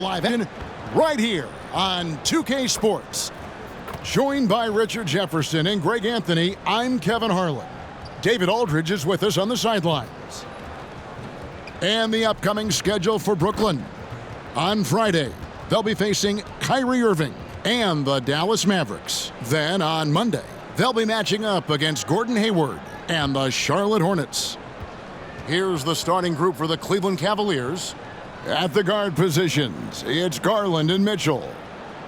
Live in right here on 2K Sports. Joined by Richard Jefferson and Greg Anthony, I'm Kevin Harlan. David Aldridge is with us on the sidelines. And the upcoming schedule for Brooklyn. On Friday, they'll be facing Kyrie Irving and the Dallas Mavericks. Then on Monday, they'll be matching up against Gordon Hayward and the Charlotte Hornets. Here's the starting group for the Cleveland Cavaliers. At the guard positions, it's Garland and Mitchell.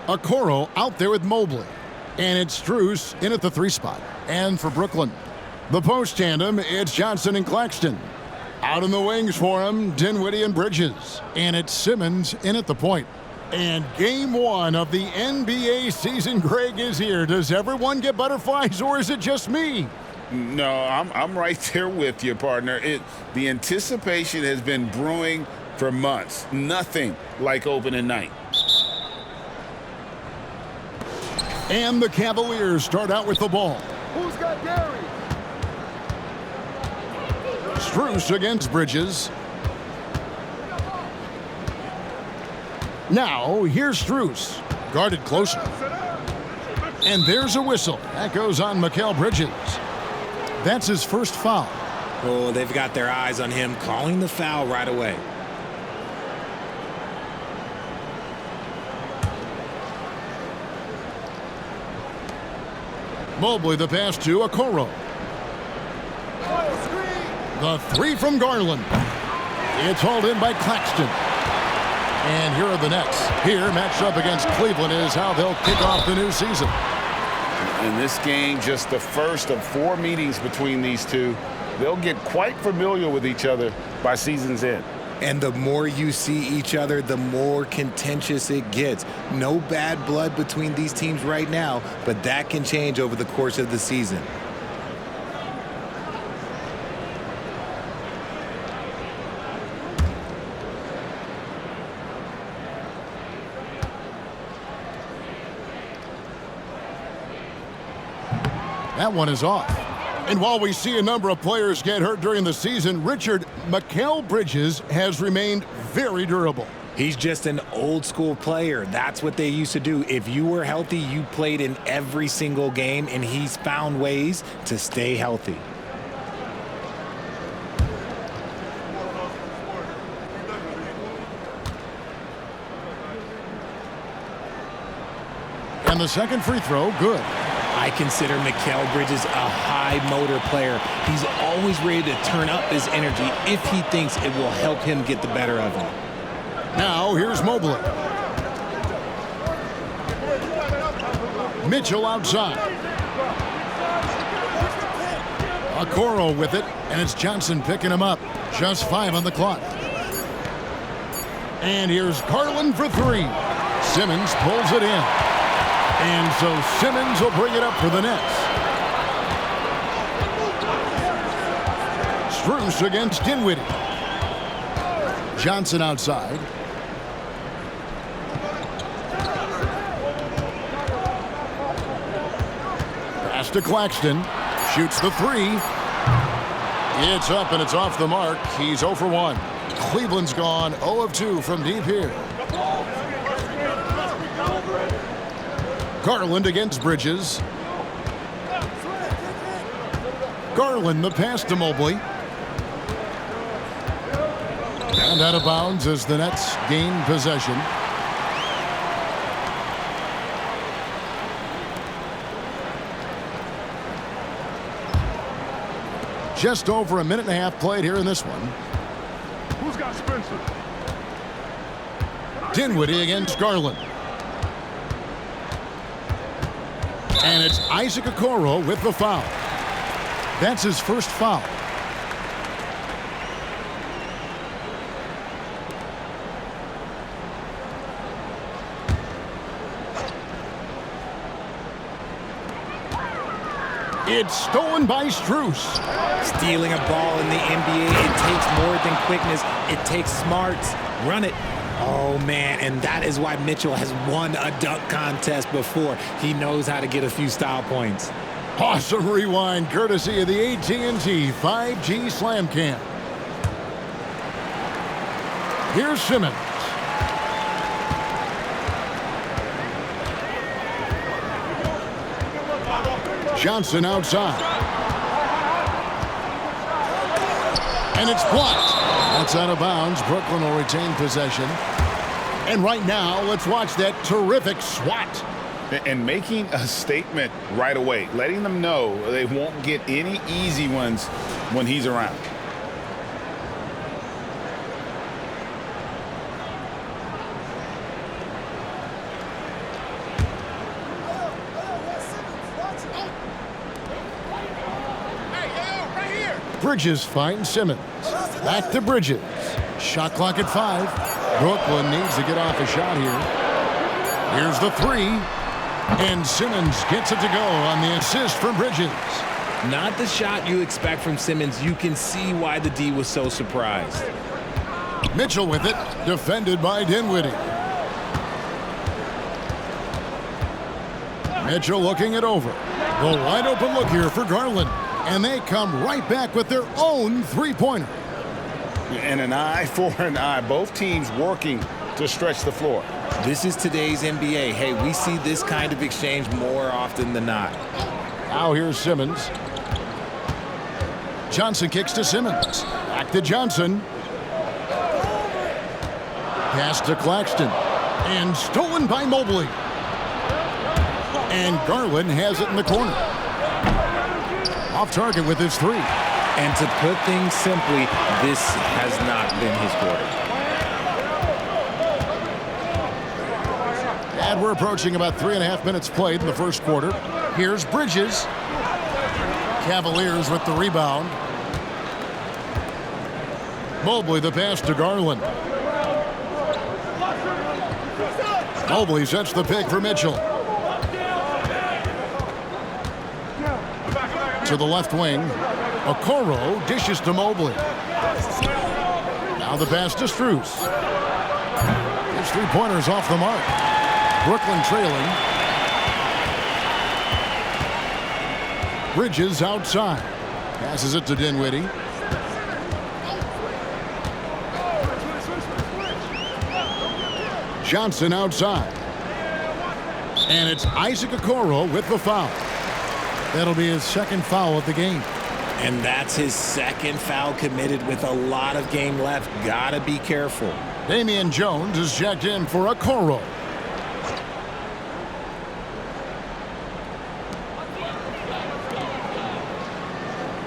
Okoro out there with Mobley. And it's Strus in at the 3 spot. And for Brooklyn, the post tandem, it's Johnson and Claxton. Out in the wings for him, Dinwiddie and Bridges. And it's Simmons in at the point. And game 1 of the NBA season, Greg, is here. Does everyone get butterflies, or is it just me? No, I'm right there with you, partner. The anticipation has been brewing for months. Nothing like opening night. And the Cavaliers start out with the ball. Who's got Gary? Strus against Bridges. Now, here's Strus. Guarded closely. And there's a whistle. That goes on Mikal Bridges. That's his first foul. Oh, they've got their eyes on him, calling the foul right away. Mobley the pass to Okoro. The 3 from Garland. It's hauled in by Claxton. And here are the Nets. Here, matched up against Cleveland, is how they'll kick off the new season. In this game, just the first of 4 meetings between these two. They'll get quite familiar with each other by season's end. And the more you see each other, the more contentious it gets. No bad blood between these teams right now, but that can change over the course of the season. That one is off. And while we see a number of players get hurt during the season, Richard, Mikal Bridges has remained very durable. He's just an old school player. That's what they used to do. If you were healthy, you played in every single game, and he's found ways to stay healthy. And the second free throw, good. I consider Mikal Bridges a high motor player. He's always ready to turn up his energy if he thinks it will help him get the better of him. Now here's Mobley. Mitchell outside. Okoro with it, and it's Johnson picking him up. Just 5 on the clock. And here's Garland for 3. Simmons pulls it in. And so Simmons will bring it up for the Nets. Strus against Dinwiddie. Johnson outside. Pass to Claxton. Shoots the 3. It's up and it's off the mark. He's 0 for 1. Cleveland's gone 0 of 2 from deep here. Garland against Bridges. Garland the pass to Mobley. And out of bounds as the Nets gain possession. Just over a minute and a half played here in this one. Who's got Spencer? Dinwiddie against Garland. And it's Isaac Okoro with the foul. That's his first foul. It's stolen by Strus. Stealing a ball in the NBA, it takes more than quickness. It takes smarts. Run it. Oh, man, and that is why Mitchell has won a dunk contest before. He knows how to get a few style points. Awesome rewind, courtesy of the AT&T 5G Slam Cam. Here's Simmons. Johnson outside. And it's blocked. That's out of bounds. Brooklyn will retain possession. And right now, let's watch that terrific swat. And making a statement right away, letting them know they won't get any easy ones when he's around. Bridges finds Simmons. Back to Bridges. Shot clock at 5. Brooklyn needs to get off a shot here. Here's the 3. And Simmons gets it to go on the assist from Bridges. Not the shot you expect from Simmons. You can see why the D was so surprised. Mitchell with it. Defended by Dinwiddie. Mitchell looking it over. The wide open look here for Garland. And they come right back with their own three-pointer. And an eye for an eye. Both teams working to stretch the floor. This is today's NBA. Hey, we see this kind of exchange more often than not. Now here's Simmons. Johnson kicks to Simmons. Back to Johnson. Pass to Claxton. And stolen by Mobley. And Garland has it in the corner. Off target with his 3. And to put things simply, this has not been his quarter. And we're approaching about 3.5 minutes played in the first quarter. Here's Bridges. Cavaliers with the rebound. Mobley the pass to Garland. Mobley sets the pick for Mitchell. To the left wing. Okoro dishes to Mobley. Now the pass to Strus. His three-pointers off the mark. Brooklyn trailing. Bridges outside. Passes it to Dinwiddie. Johnson outside. And it's Isaac Okoro with the foul. That'll be his second foul of the game. And that's his second foul committed with a lot of game left. Gotta be careful. Damian Jones is checked in for Okoro.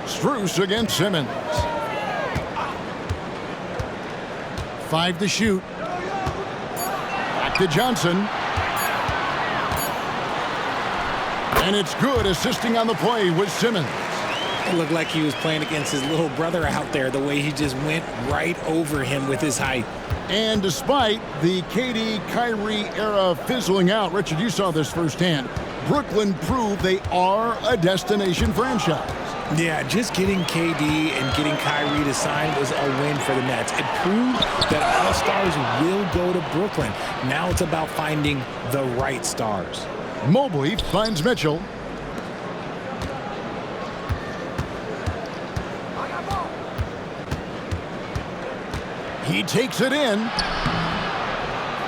Strus against Simmons. 5 to shoot. Back to Johnson. And it's good, assisting on the play with Simmons. It looked like he was playing against his little brother out there, the way he just went right over him with his height. And despite the KD Kyrie era fizzling out, Richard, you saw this firsthand, Brooklyn proved they are a destination franchise. Yeah, just getting KD and getting Kyrie to sign was a win for the Nets. It proved that all stars will go to Brooklyn. Now it's about finding the right stars. Mobley finds Mitchell. He takes it in.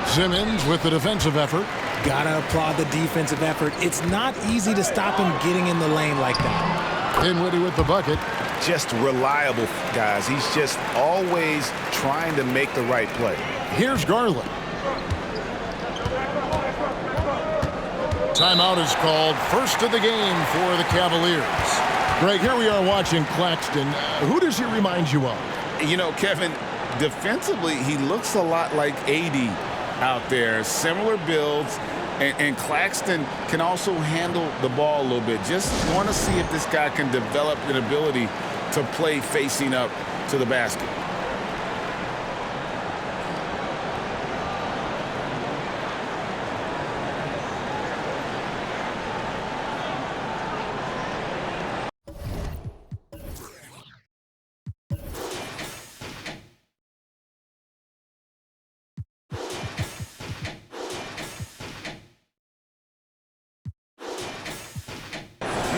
Simmons with the defensive effort. Gotta applaud the defensive effort. It's not easy to stop him getting in the lane like that. Dinwiddie with the bucket. Just reliable, guys. He's just always trying to make the right play. Here's Garland. Timeout is called. First of the game for the Cavaliers. Greg, here we are watching Claxton. Who does he remind you of? You know, Kevin, defensively, he looks a lot like AD out there. Similar builds. And Claxton can also handle the ball a little bit. Just want to see if this guy can develop an ability to play facing up to the basket.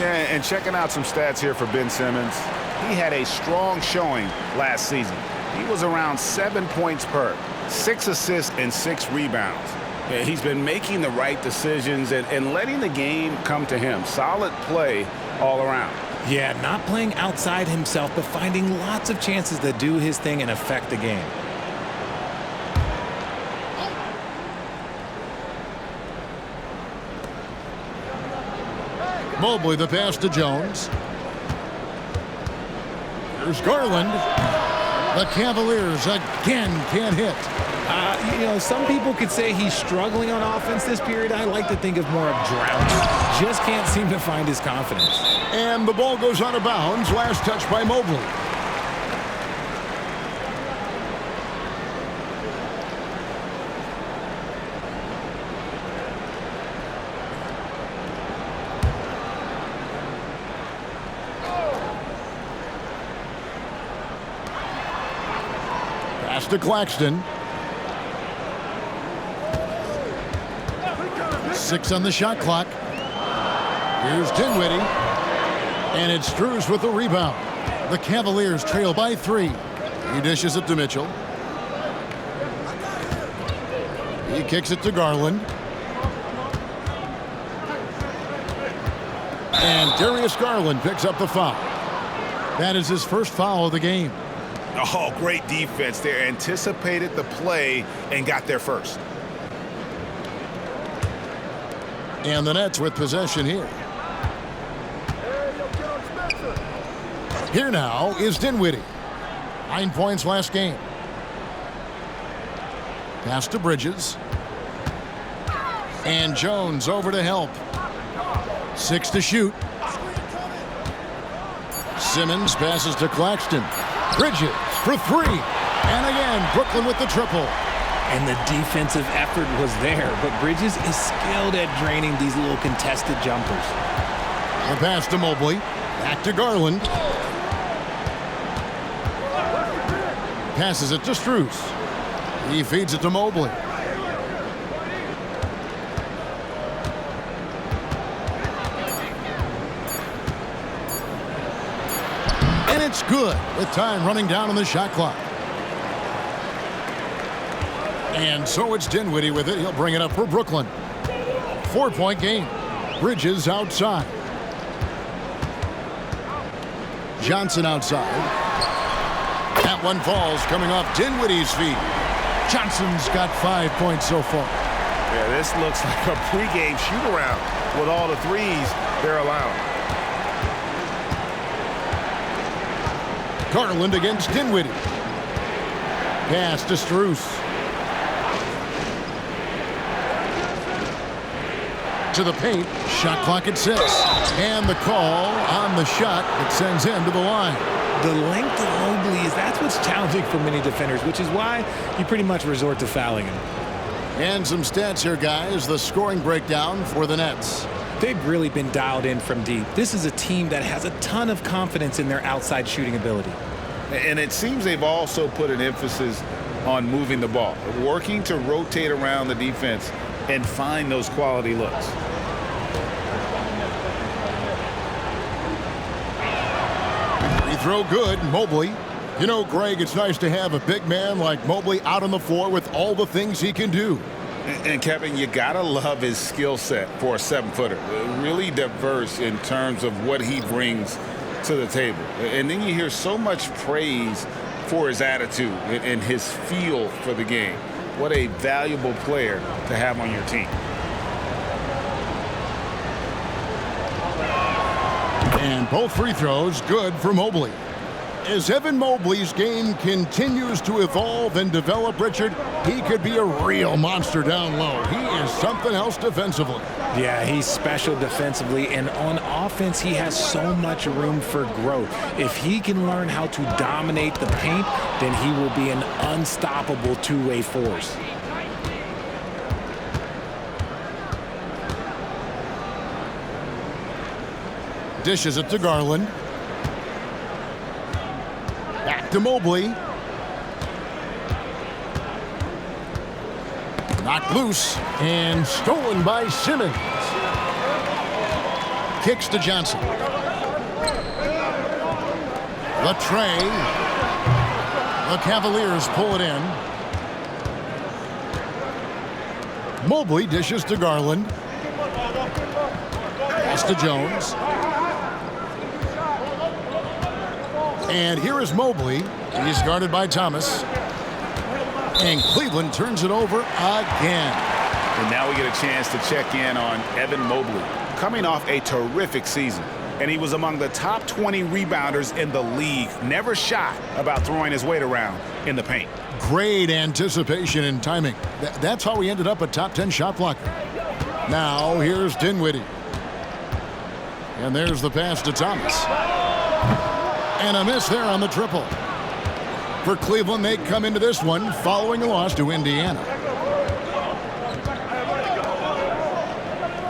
Yeah, and checking out some stats here for Ben Simmons. He had a strong showing last season. He was around 7 points per, 6 assists and 6 rebounds. He's been making the right decisions and letting the game come to him. Solid play all around. Yeah, not playing outside himself, but finding lots of chances to do his thing and affect the game. Mobley, the pass to Jones. Here's Garland. The Cavaliers again can't hit. You know, some people could say he's struggling on offense this period. I like to think of more of drowning. Just can't seem to find his confidence. And the ball goes out of bounds. Last touch by Mobley. Pass to Claxton. 6 on the shot clock. Here's Dinwiddie. And it's Strus with the rebound. The Cavaliers trail by 3. He dishes it to Mitchell. He kicks it to Garland. And Darius Garland picks up the foul. That is his first foul of the game. Oh, great defense there. Anticipated the play and got there first. And the Nets with possession here. Here now is Dinwiddie. 9 points last game. Pass to Bridges. And Jones over to help. 6 to shoot. Simmons passes to Claxton. Bridges for 3. And again, Brooklyn with the triple. And the defensive effort was there, but Bridges is skilled at draining these little contested jumpers. The pass to Mobley. Back to Garland. Passes it to Strus. He feeds it to Mobley. And it's good with time running down on the shot clock. And so it's Dinwiddie with it. He'll bring it up for Brooklyn. 4-point game. Bridges outside. Johnson outside. That one falls coming off Dinwiddie's feet. Johnson's got 5 points so far. Yeah, this looks like a pregame shoot-around with all the threes they're allowing. Garland against Dinwiddie. Pass to Strus. To the paint. Shot clock at 6. And the call on the shot that sends him to the line. The length of Mobley that's what's challenging for many defenders, which is why you pretty much resort to fouling him. And some stats here, guys. The scoring breakdown for the Nets. They've really been dialed in from deep. This is a team that has a ton of confidence in their outside shooting ability. And it seems they've also put an emphasis on moving the ball, working to rotate around the defense and find those quality looks. Free throw good, Mobley. You know, Greg, it's nice to have a big man like Mobley out on the floor with all the things he can do. And Kevin, you gotta love his skill set for a 7-footer. Really diverse in terms of what he brings to the table. And then you hear so much praise for his attitude and his feel for the game. What a valuable player to have on your team. And both free throws good for Mobley. As Evan Mobley's game continues to evolve and develop, Richard, he could be a real monster down low. He is something else defensively. Yeah, he's special defensively, and on offense, he has so much room for growth. If he can learn how to dominate the paint, then he will be an unstoppable two-way force. Dishes it to Garland. Back to Mobley. Knocked loose and stolen by Simmons. Kicks to Johnson. The tray. The Cavaliers pull it in. Mobley dishes to Garland. Pass to Jones. And here is Mobley. He's guarded by Thomas. And Cleveland turns it over again. And now we get a chance to check in on Evan Mobley. Coming off a terrific season, and he was among the top 20 rebounders in the league. Never shy about throwing his weight around in the paint. Great anticipation and timing. That's how he ended up a top 10 shot blocker. Now here's Dinwiddie. And there's the pass to Thomas. And a miss there on the triple. For Cleveland, they come into this one following a loss to Indiana.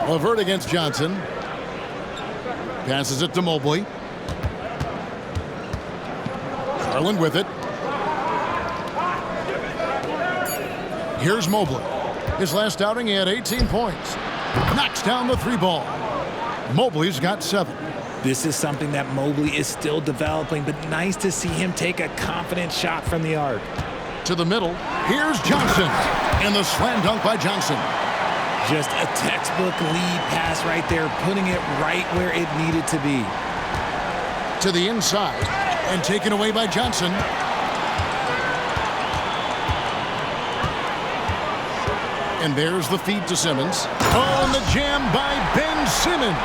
LeVert against Johnson. Passes it to Mobley. Garland with it. Here's Mobley. His last outing, he had 18 points. Knocks down the three ball. Mobley's got 7. This is something that Mobley is still developing, but nice to see him take a confident shot from the arc. To the middle. Here's Johnson. And the slam dunk by Johnson. Just a textbook lead pass right there, putting it right where it needed to be. To the inside. And taken away by Johnson. And there's the feed to Simmons. Oh, and the jam by Ben Simmons.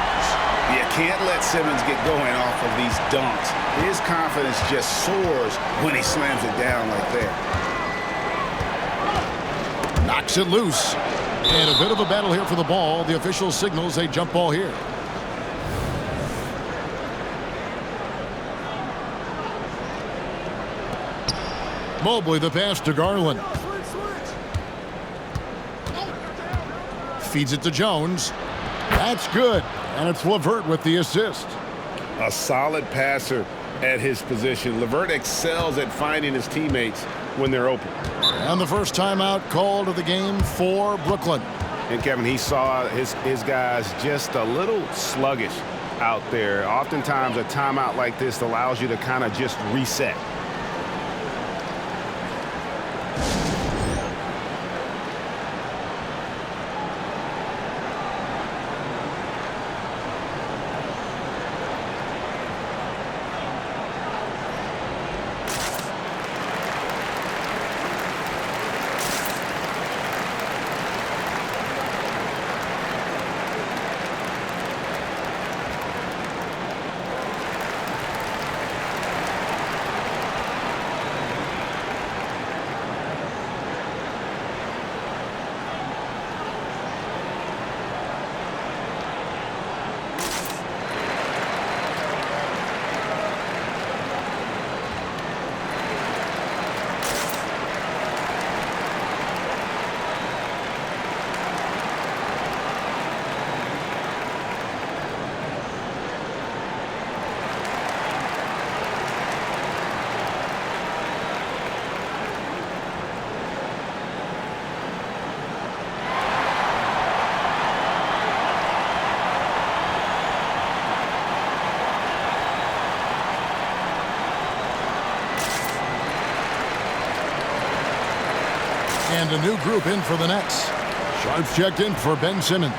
You can't let Simmons get going off of these dunks. His confidence just soars when he slams it down like that. Knocks it loose. And a bit of a battle here for the ball. The official signals a jump ball here. Mobley, the pass to Garland. Feeds it to Jones. That's good. And it's LeVert with the assist. A solid passer at his position. LeVert excels at finding his teammates when they're open. And the first timeout called of the game for Brooklyn. And Kevin, he saw his guys just a little sluggish out there. Oftentimes a timeout like this allows you to kind of just reset. And a new group in for the Nets. Sharps checked in for Ben Simmons.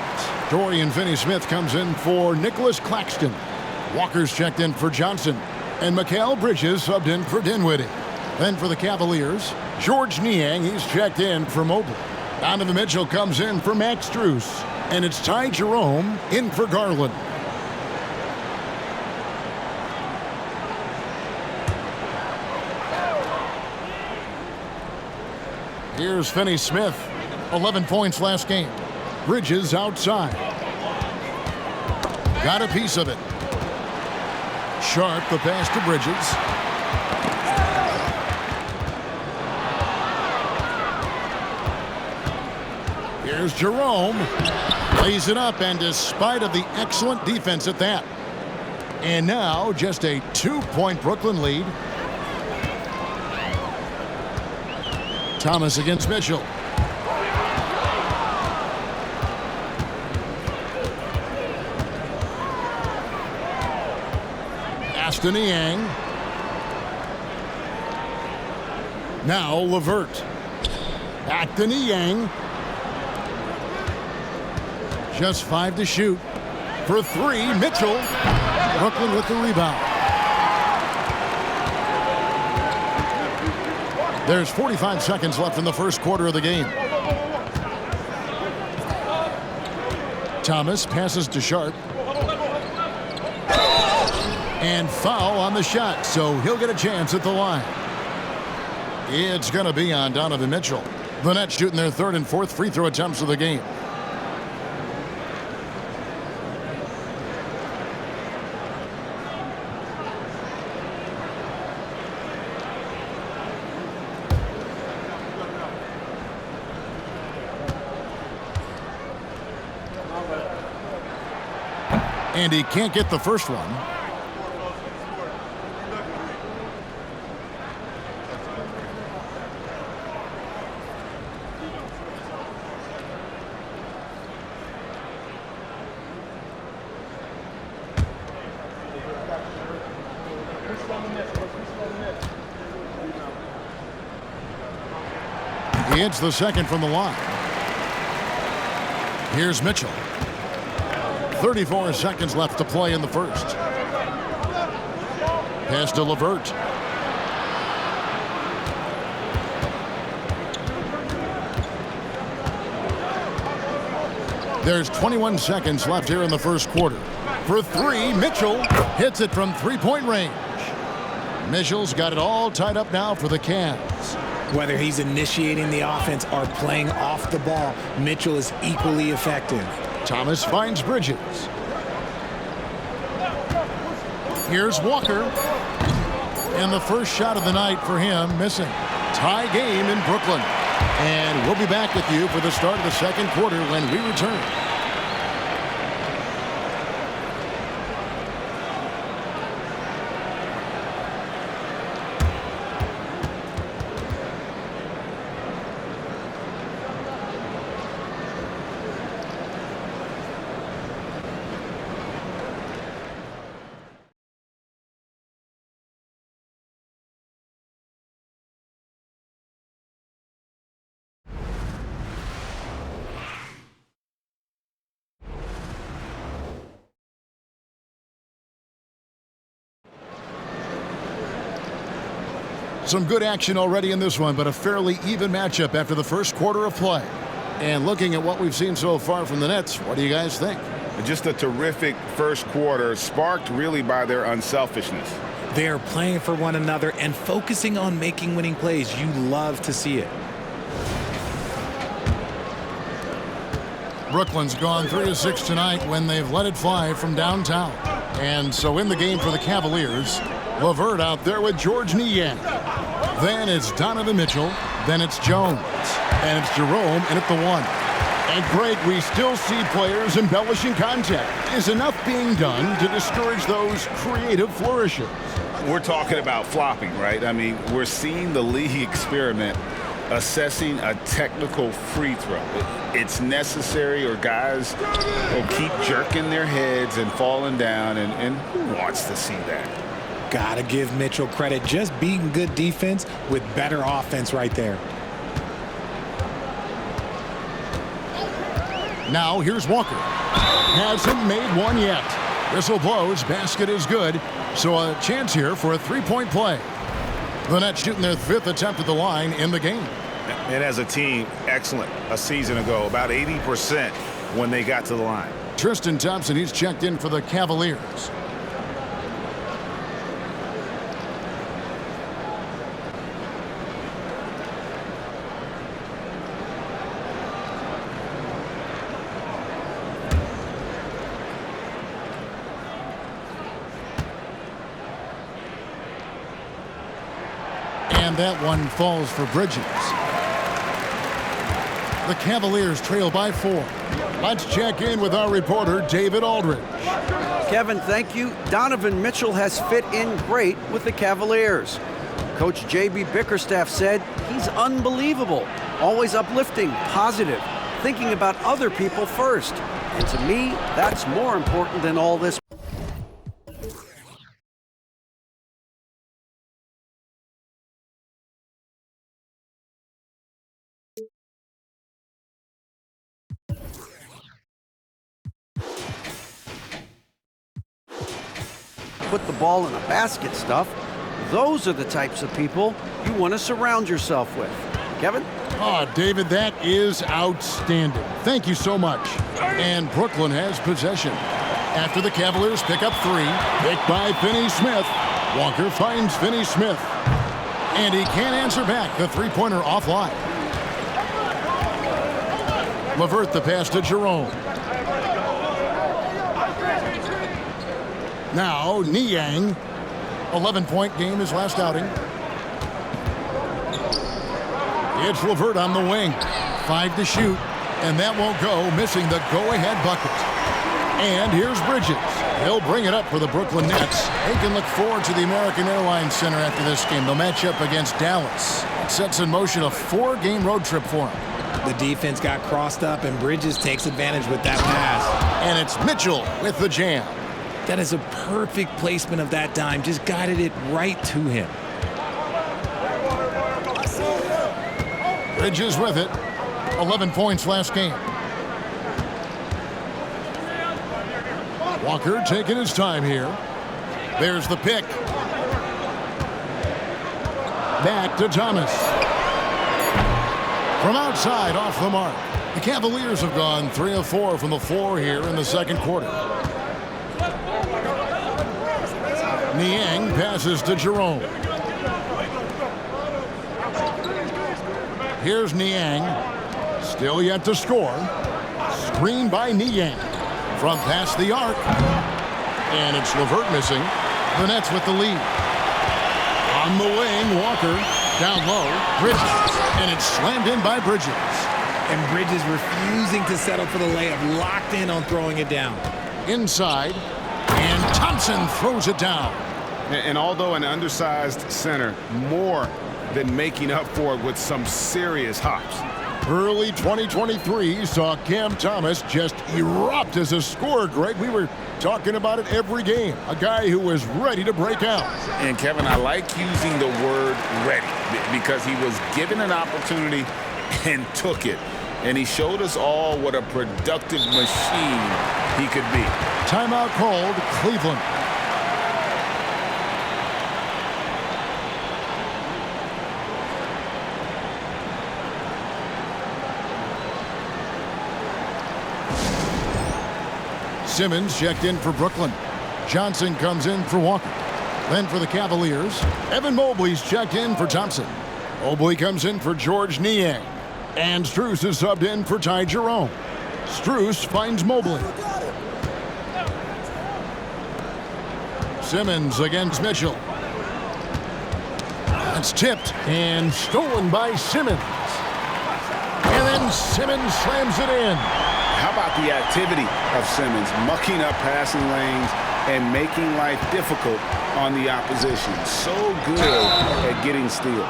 Dorian Finney-Smith comes in for Nicholas Claxton. Walker's checked in for Johnson. And Mikal Bridges subbed in for Dinwiddie. Then for the Cavaliers, George Niang, he's checked in for Mobley. Donovan Mitchell comes in for Max Strus. And it's Ty Jerome in for Garland. Here's Finney-Smith, 11 points last game. Bridges outside. Got a piece of it. Sharp, the pass to Bridges. Here's Jerome. Lays it up, and despite of the excellent defense at that. And now just a 2-point Brooklyn lead. Thomas against Mitchell. Aston Niang. Now LeVert. Back to Niang. Just 5 to shoot. For 3, Mitchell. Brooklyn with the rebound. There's 45 seconds left in the first quarter of the game. Thomas passes to Sharp. And foul on the shot, so he'll get a chance at the line. It's going to be on Donovan Mitchell. The Nets shooting their 3rd and 4th free throw attempts of the game. And he can't get the first one. He hits the second from the line. Here's Mitchell. 34 seconds left to play in the first. Pass to LeVert. There's 21 seconds left here in the first quarter. For 3, Mitchell hits it from three-point range. Mitchell's got it all tied up now for the Cavs. Whether he's initiating the offense or playing off the ball, Mitchell is equally effective. Thomas finds Bridges. Here's Walker. And the first shot of the night for him missing. Tie game in Brooklyn. And we'll be back with you for the start of the second quarter when we return. Some good action already in this one, but a fairly even matchup after the first quarter of play. And looking at what we've seen so far from the Nets, what do you guys think? Just a terrific first quarter, sparked really by their unselfishness. They are playing for one another and focusing on making winning plays. You love to see it. Brooklyn's gone 3 of 6 tonight when they've let it fly from downtown. And so in the game for the Cavaliers, LeVert out there with George Niang. Then it's Donovan Mitchell. Then it's Jones. And it's Jerome in at the 1. And Greg, we still see players embellishing contact. Is enough being done to discourage those creative flourishes? We're talking about flopping, right? I mean, we're seeing the league experiment assessing a technical free throw. It's necessary or guys will keep jerking their heads and falling down, and who wants to see that? Gotta give Mitchell credit. Just beating good defense with better offense right there. Now here's Walker. Hasn't made one yet. Whistle blows. Basket is good. So a chance here for a three-point play. The Nets shooting their 5th attempt at the line in the game. And as a team, excellent a season ago, about 80% when they got to the line. Tristan Thompson, he's checked in for the Cavaliers. And that one falls for Bridges. The Cavaliers trail by 4. Let's check in with our reporter, David Aldridge. Kevin, thank you. Donovan Mitchell has fit in great with the Cavaliers. Coach J.B. Bickerstaff said he's unbelievable, always uplifting, positive, thinking about other people first. And to me, that's more important than all this put the ball in a basket stuff. Those are the types of people you want to surround yourself with. Kevin? Oh, David, that is outstanding. Thank you so much. And Brooklyn has possession. After the Cavaliers pick up 3, picked by Finney-Smith. Walker finds Finney-Smith. And he can't answer back. The three-pointer offline. LeVert the pass to Jerome. Now, Niang. 11-point game his last outing. It's LeVert on the wing. 5 to shoot. And that won't go, missing the go-ahead bucket. And here's Bridges. He'll bring it up for the Brooklyn Nets. They can look forward to the American Airlines Center after this game. They'll match up against Dallas. It sets in motion a 4-game road trip for them. The defense got crossed up, and Bridges takes advantage with that pass. And it's Mitchell with the jam. That is a perfect placement of that dime. Just guided it right to him. Bridges with it. 11 points last game. Walker taking his time here. There's the pick. Back to Thomas. From outside, off the mark. The Cavaliers have gone 3 of 4 from the floor here in the second quarter. Niang passes to Jerome. Here's Niang. Still yet to score. Screen by Niang. From past the arc. And it's LeVert missing. The Nets with the lead. On the wing, Walker. Down low, Bridges. And it's slammed in by Bridges. And Bridges refusing to settle for the layup. Locked in on throwing it down. Inside. And Thompson throws it down. And although an undersized center, more than making up for it with some serious hops. Early 2023 saw Cam Thomas just erupt as a scorer, Greg. We were talking about it every game. A guy who was ready to break out. And, Kevin, I like using the word ready because he was given an opportunity and took it. And he showed us all what a productive machine he could be. Timeout called, Cleveland. Simmons checked in for Brooklyn. Johnson comes in for Walker. Then for the Cavaliers, Evan Mobley's checked in for Thompson. Mobley comes in for George Niang. And Strus is subbed in for Ty Jerome. Strus finds Mobley. Simmons against Mitchell. It's tipped and stolen by Simmons. And then Simmons slams it in. How about the activity of Simmons, mucking up passing lanes and making life difficult on the opposition. So good at getting steals.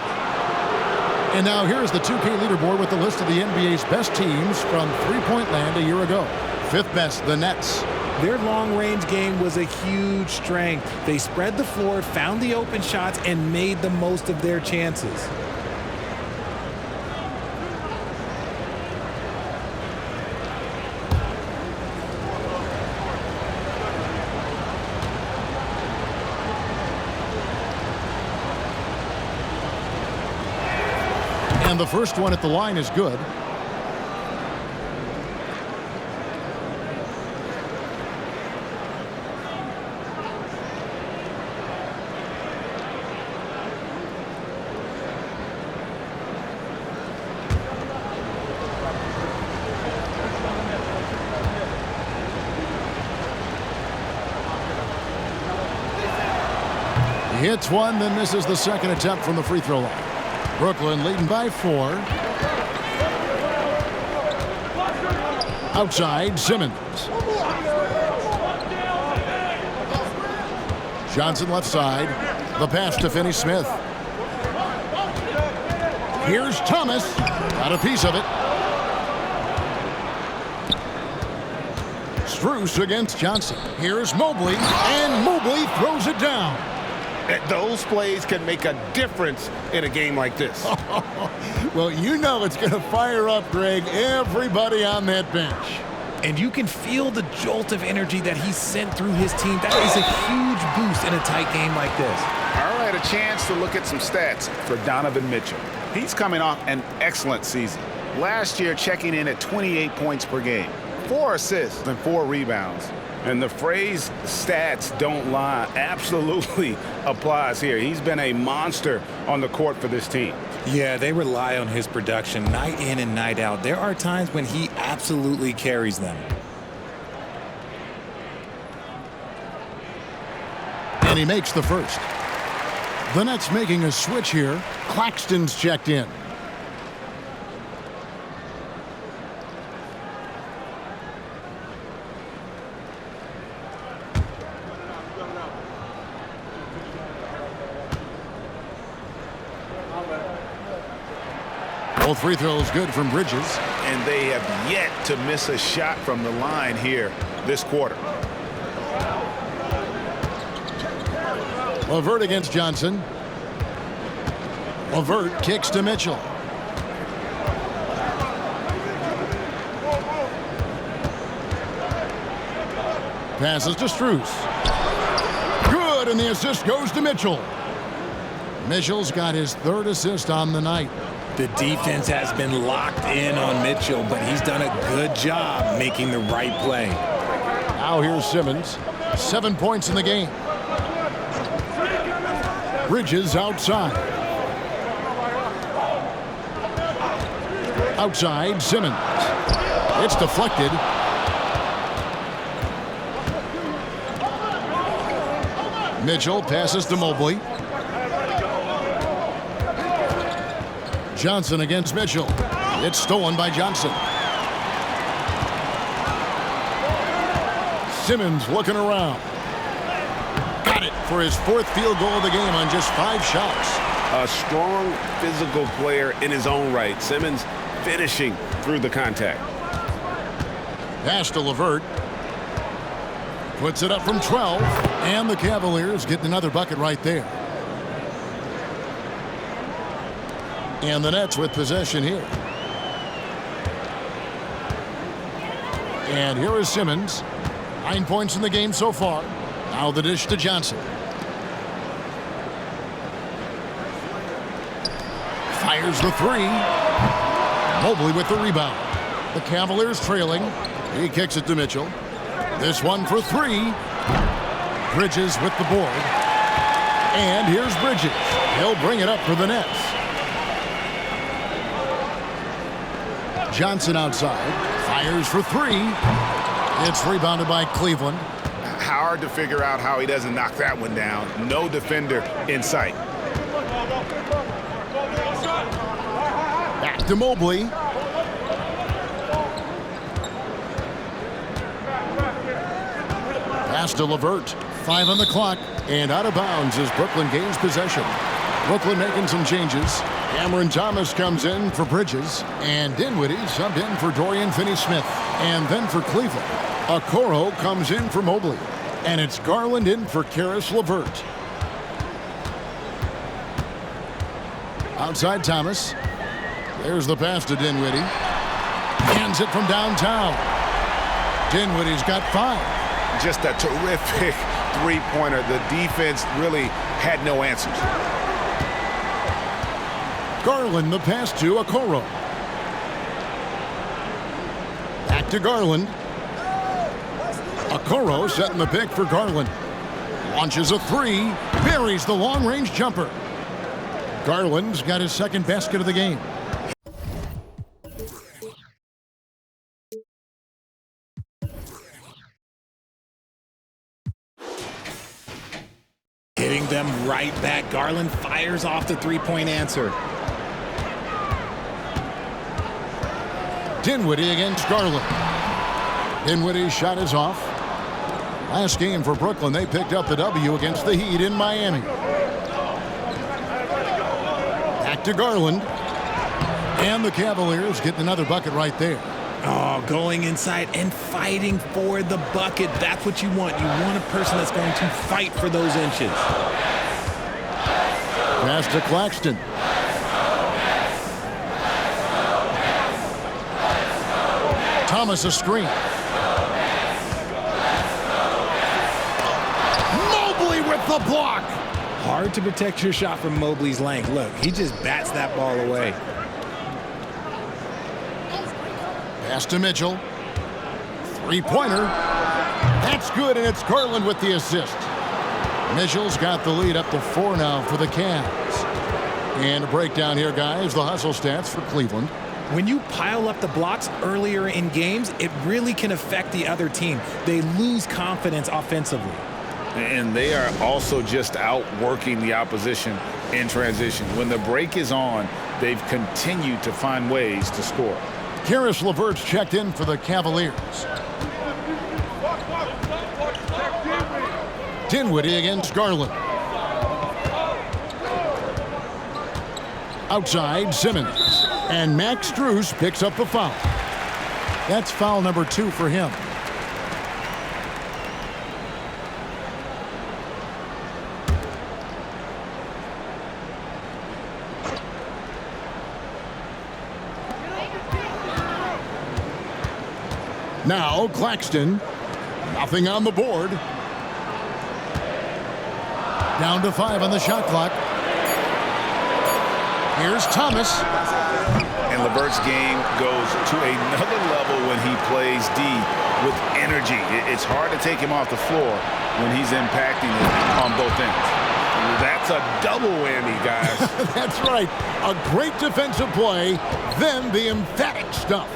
And now here's the 2K leaderboard with the list of the NBA's best teams from three-point land a year ago. 5th best, the Nets. Their long-range game was a huge strength. They spread the floor, found the open shots, and made the most of their chances. And the first one at the line is good. He hits one, then misses the second attempt from the free throw line. Brooklyn leading by 4. Outside, Simmons. Johnson left side. The pass to Finney-Smith. Here's Thomas. Got a piece of it. Strus against Johnson. Here's Mobley. And Mobley throws it down. Those plays can make a difference in a game like this. Well, you know it's going to fire up, Greg, everybody on that bench. And you can feel the jolt of energy that he sent through his team. That is a huge boost in a tight game like this. All right, a chance to look at some stats for Donovan Mitchell. He's coming off an excellent season. Last year, checking in at 28 points per game, 4 assists and 4 rebounds. And the phrase stats don't lie absolutely applies here. He's been a monster on the court for this team. Yeah, they rely on his production night in and night out. There are times when he absolutely carries them. And he makes the first. The Nets making a switch here. Claxton's checked in. Both free throws good from Bridges. And they have yet to miss a shot from the line here this quarter. LeVert against Johnson. LeVert kicks to Mitchell. Passes to Strus. Good, and the assist goes to Mitchell. Mitchell's got his 3rd assist on the night. The defense has been locked in on Mitchell, but he's done a good job making the right play. Now here's Simmons. 7 points in the game. Bridges outside. Outside, Simmons. It's deflected. Mitchell passes to Mobley. Johnson against Mitchell. It's stolen by Johnson. Simmons looking around. Got it for his 4th field goal of the game on just 5 shots. A strong physical player in his own right. Simmons finishing through the contact. Pass to LeVert. Puts it up from 12. And the Cavaliers getting another bucket right there. And the Nets with possession here. And here is Simmons. 9 points in the game so far. Now the dish to Johnson. Fires the 3. Mobley with the rebound. The Cavaliers trailing. He kicks it to Mitchell. This one for 3. Bridges with the board. And here's Bridges. He'll bring it up for the Nets. Johnson outside. Fires for 3. It's rebounded by Cleveland. Hard to figure out how he doesn't knock that one down. No defender in sight. Back to Mobley. Pass to LeVert. 5 on the clock. And out of bounds as Brooklyn gains possession. Brooklyn making some changes. Cameron Thomas comes in for Bridges. And Dinwiddie subbed in for Dorian Finney-Smith. And then for Cleveland, Okoro comes in for Mobley. And it's Garland in for Karis LeVert. Outside Thomas. There's the pass to Dinwiddie. Hands it from downtown. Dinwiddie's got 5. Just a terrific three-pointer. The defense really had no answers. Garland the pass to Okoro. Back to Garland. Okoro setting the pick for Garland. Launches a 3. Buries the long-range jumper. Garland's got his 2nd basket of the game. Hitting them right back. Garland fires off the 3-point answer. Dinwiddie against Garland. Dinwiddie's shot is off. Last game for Brooklyn, they picked up the W against the Heat in Miami. Back to Garland. And the Cavaliers getting another bucket right there. Oh, going inside and fighting for the bucket. That's what you want. You want a person that's going to fight for those inches. Pass to Claxton. Thomas a screen. Mobley with the block. Hard to protect your shot from Mobley's length. Look, he just bats that ball away. Pass to Mitchell. Three-pointer. That's good, and it's Garland with the assist. Mitchell's got the lead up to 4 now for the Cavs. And a breakdown here, guys, the hustle stats for Cleveland. When you pile up the blocks earlier in games, it really can affect the other team. They lose confidence offensively. And they are also just outworking the opposition in transition. When the break is on, they've continued to find ways to score. Karis LeVert's checked in for the Cavaliers. Dinwiddie against Garland. Outside, Simmons. And Max Strus picks up the foul. That's foul number 2 for him. Now Claxton. Nothing on the board. Down to 5 on the shot clock. Here's Thomas. And LeVert's game goes to another level when he plays D with energy. It's hard to take him off the floor when he's impacting it on both ends. That's a double whammy, guys. That's right. A great defensive play, then the emphatic stuff.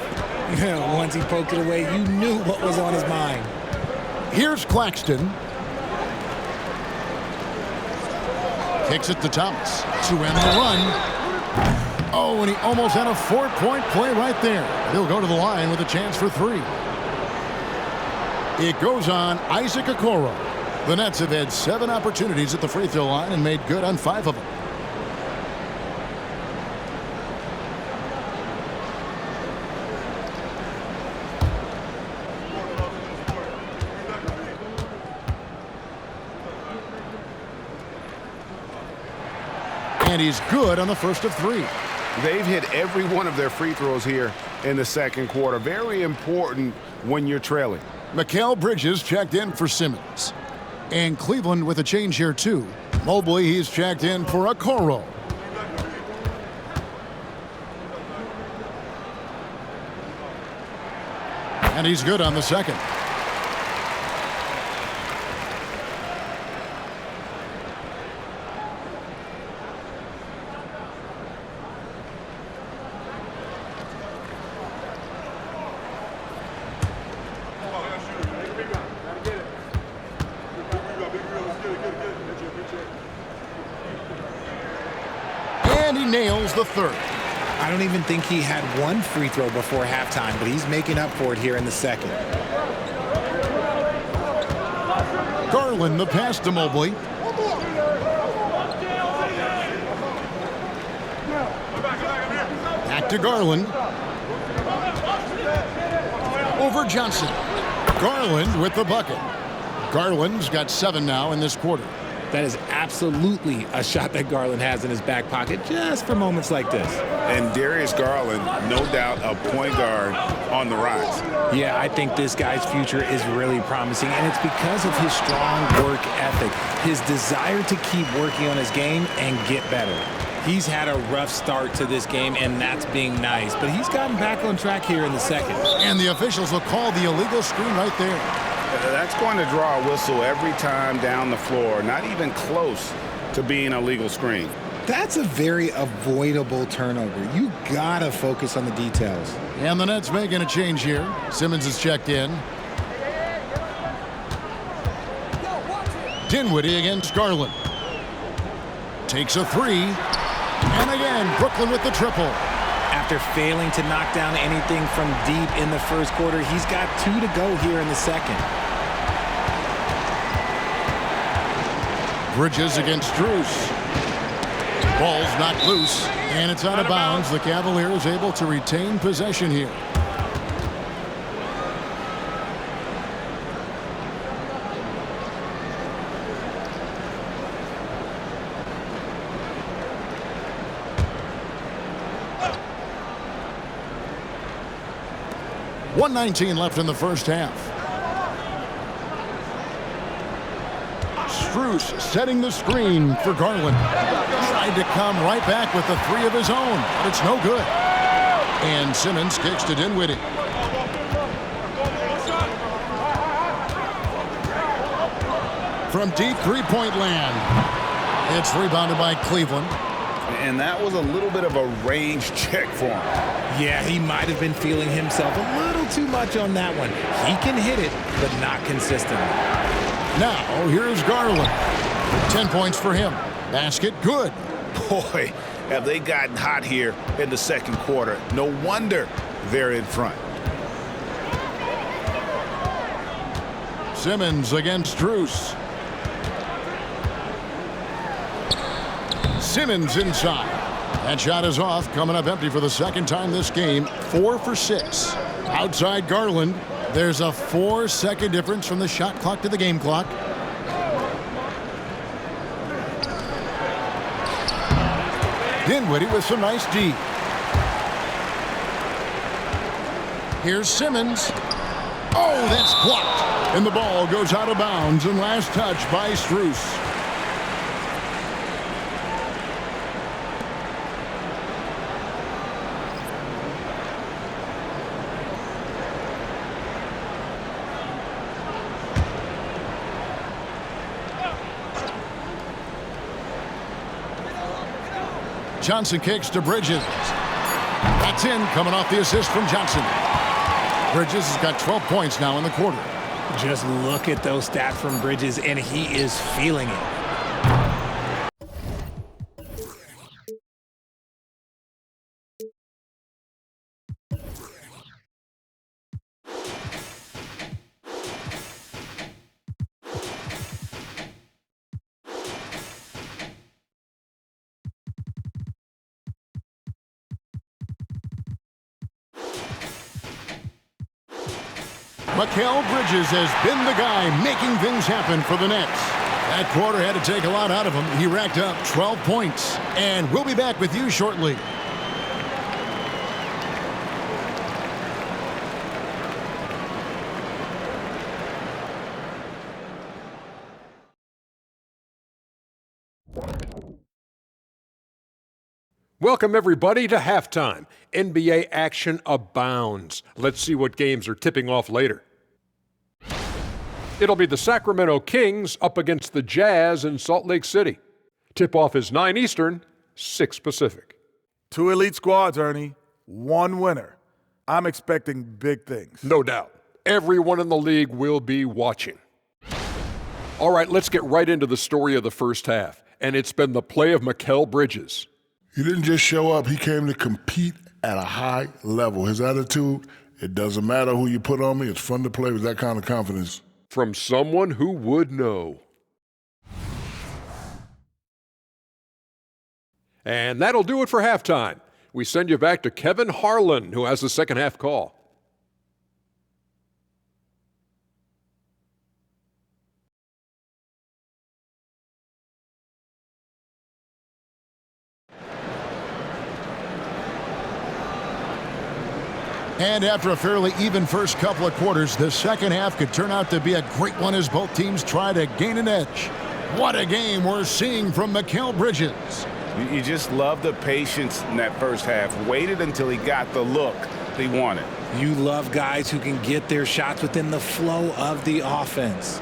Once he poked it away, you knew what was on his mind. Here's Claxton. Kicks it to Thomas to end the run. Oh, and he almost had a 4-point play right there. He'll go to the line with a chance for 3. It goes on Isaac Okoro. The Nets have had 7 opportunities at the free throw line and made good on 5 of them. And he's good on the first of 3. They've hit every one of their free throws here in the second quarter. Very important when you're trailing. Mikal Bridges checked in for Simmons. And Cleveland with a change here, too. Mobley, he's checked in for Okoro. And he's good on the second. And he nails the third. I don't even think he had one free throw before halftime, but he's making up for it here in the second. Garland, the pass to Mobley. Back to Garland. Over Johnson. Garland with the bucket. Garland's got 7 now in this quarter. That is absolutely a shot that Garland has in his back pocket just for moments like this. And Darius Garland, no doubt a point guard on the rise. Yeah, I think this guy's future is really promising, and it's because of his strong work ethic, his desire to keep working on his game and get better. He's had a rough start to this game, and that's being nice, but he's gotten back on track here in the second. And the officials will call the illegal screen right there. That's going to draw a whistle every time down the floor, not even close to being a legal screen. That's a very avoidable turnover. You gotta focus on the details. And the Nets making a change here. Simmons is checked in. Dinwiddie against Garland. Takes a 3. And again, Brooklyn with the triple. After failing to knock down anything from deep in the first quarter, he's got 2 to go here in the second. Bridges against Strus. Ball's knocked loose, and it's out of bounds. The Cavaliers able to retain possession here. 1:19 left in the first half. Strus setting the screen for Garland. Tried to come right back with the three of his own, but it's no good. And Simmons kicks to Dinwiddie. From deep three-point land. It's rebounded by Cleveland. And that was a little bit of a range check for him. Yeah, he might have been feeling himself a little too much on that one. He can hit it, but not consistently. Now, here's Garland. 10 points for him. Basket good. Boy, have they gotten hot here in the second quarter. No wonder they're in front. Simmons against Strus. Simmons inside. That shot is off, coming up empty for the second time this game. 4 for 6. Outside Garland. There's a 4-second difference from the shot clock to the game clock. Dinwiddie with some nice D. Here's Simmons. Oh, that's blocked. And the ball goes out of bounds, and last touch by Strus. Johnson kicks to Bridges. That's in, coming off the assist from Johnson. Bridges has got 12 points now in the quarter. Just look at those stats from Bridges, and he is feeling it. Mikal Bridges has been the guy making things happen for the Nets. That quarter had to take a lot out of him. He racked up 12 points. And we'll be back with you shortly. Welcome, everybody, to halftime. NBA action abounds. Let's see what games are tipping off later. It'll be the Sacramento Kings up against the Jazz in Salt Lake City. Tip-off is 9 Eastern, 6 Pacific. 2 elite squads, Ernie. 1 winner. I'm expecting big things. No doubt. Everyone in the league will be watching. All right, let's get right into the story of the first half. And it's been the play of Mikal Bridges. He didn't just show up. He came to compete at a high level. His attitude, it doesn't matter who you put on me. It's fun to play with that kind of confidence. From someone who would know. And that'll do it for halftime. We send you back to Kevin Harlan, who has the second half call. And after a fairly even first couple of quarters, the second half could turn out to be a great one as both teams try to gain an edge. What a game we're seeing from Mikal Bridges. You just love the patience in that first half. Waited until he got the look he wanted. You love guys who can get their shots within the flow of the offense.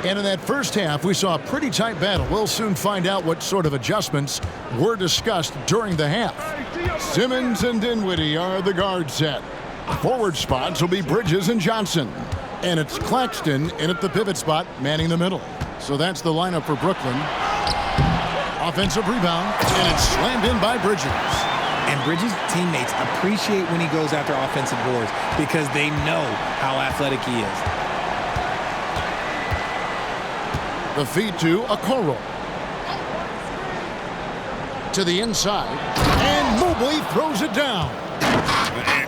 And in that first half, we saw a pretty tight battle. We'll soon find out what sort of adjustments were discussed during the half. Simmons and Dinwiddie are the guard set. Forward spots will be Bridges and Johnson. And it's Claxton in at the pivot spot, manning the middle. So that's the lineup for Brooklyn. Offensive rebound, and it's slammed in by Bridges. And Bridges' teammates appreciate when he goes after offensive boards because they know how athletic he is. The feed to Okoro. To the inside. And Mobley throws it down.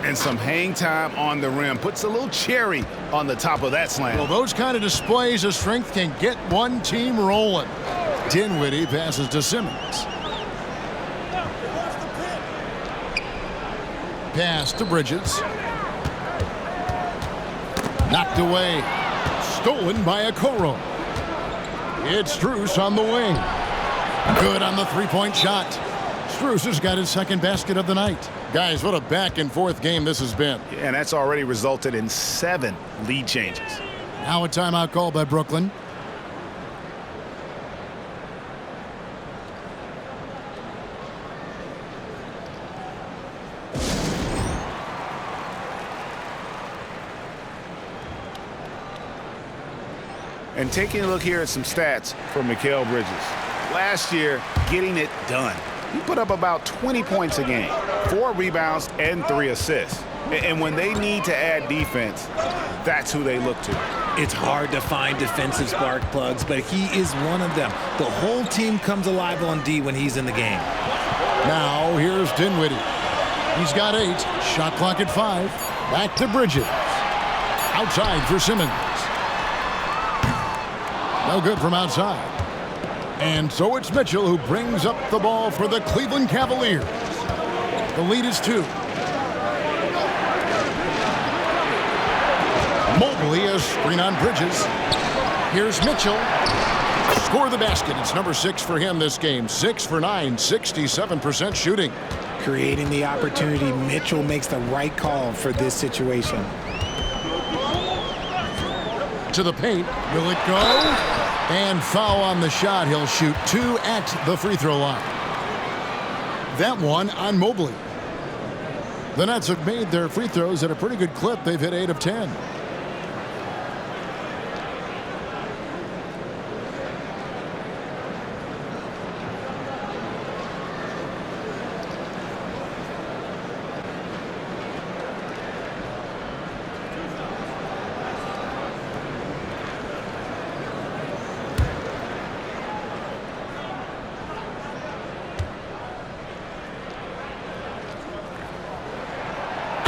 And some hang time on the rim. Puts a little cherry on the top of that slam. Well, those kind of displays of strength can get one team rolling. Dinwiddie passes to Simmons. pass to Bridges. Knocked away. Stolen by Okoro. It's Strus on the wing. Good on the three-point shot. Strus has got his second basket of the night. Guys, what a back-and-forth game this has been. Yeah, and that's already resulted in 7 lead changes. Now a timeout call by Brooklyn. And taking a look here at some stats from Mikal Bridges. Last year, getting it done. He put up about 20 points a game, 4 rebounds, and 3 assists. And when they need to add defense, that's who they look to. It's hard to find defensive spark plugs, but he is one of them. The whole team comes alive on D when he's in the game. Now here's Dinwiddie. He's got 8. Shot clock at 5. Back to Bridges. Outside for Simmons. No good from outside. And so it's Mitchell who brings up the ball for the Cleveland Cavaliers. The lead is 2. Mobley, a screen on Bridges. Here's Mitchell. Score the basket. It's number 6 for him this game. 6 for 9, 67% shooting. Creating the opportunity, Mitchell makes the right call for this situation. To the paint. Will it go? And foul on the shot. He'll shoot 2 at the free throw line. That one on Mobley. The Nets have made their free throws at a pretty good clip. They've hit 8 of 10.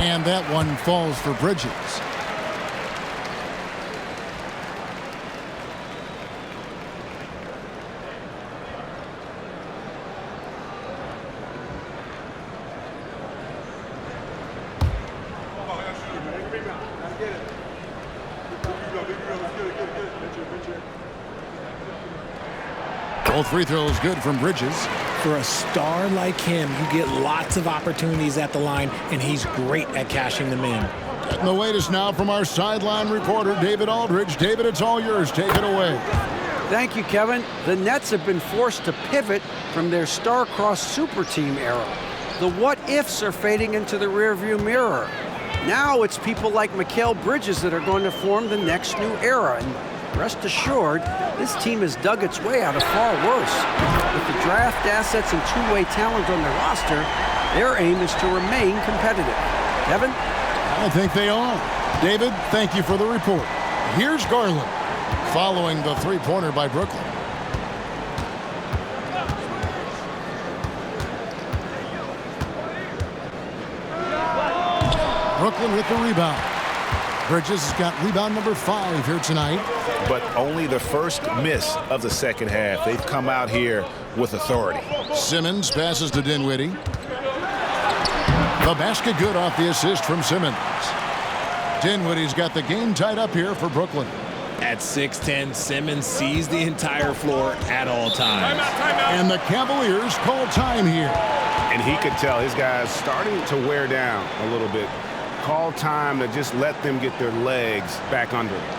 And that one falls for Bridges. Both free throws good from Bridges. For a star like him, you get lots of opportunities at the line, and he's great at cashing them in. Getting the latest now from our sideline reporter, David Aldridge. David, it's all yours. Take it away. Thank you, Kevin. The Nets have been forced to pivot from their star-crossed super team era. The what-ifs are fading into the rearview mirror. Now it's people like Mikal Bridges that are going to form the next new era. And rest assured, this team has dug its way out of far worse. With the draft assets and two-way talent on their roster, their aim is to remain competitive. Kevin? I think they are. David, thank you for the report. Here's Garland, following the three-pointer by Brooklyn. Brooklyn with the rebound. Bridges has got rebound number 5 here tonight. But only the first miss of the second half. They've come out here with authority. Simmons passes to Dinwiddie. The basket good off the assist from Simmons. Dinwiddie's got the game tied up here for Brooklyn. At 6'10", Simmons sees the entire floor at all times. And the Cavaliers call time here. And he could tell his guys starting to wear down a little bit. Call time to just let them get their legs back under them.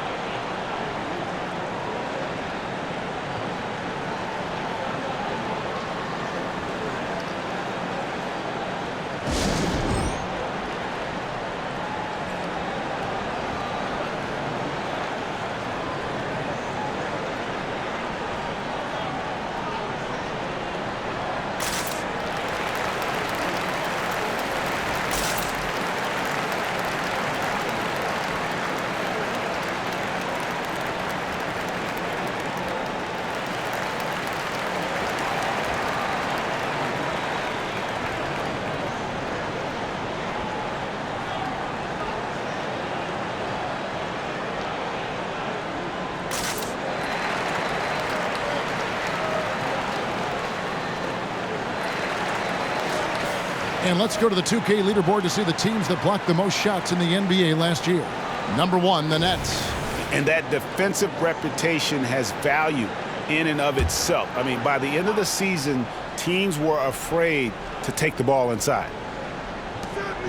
And let's go to the 2K leaderboard to see the teams that blocked the most shots in the NBA last year. Number 1, the Nets. And that defensive reputation has value in and of itself. I mean, by the end of the season, teams were afraid to take the ball inside.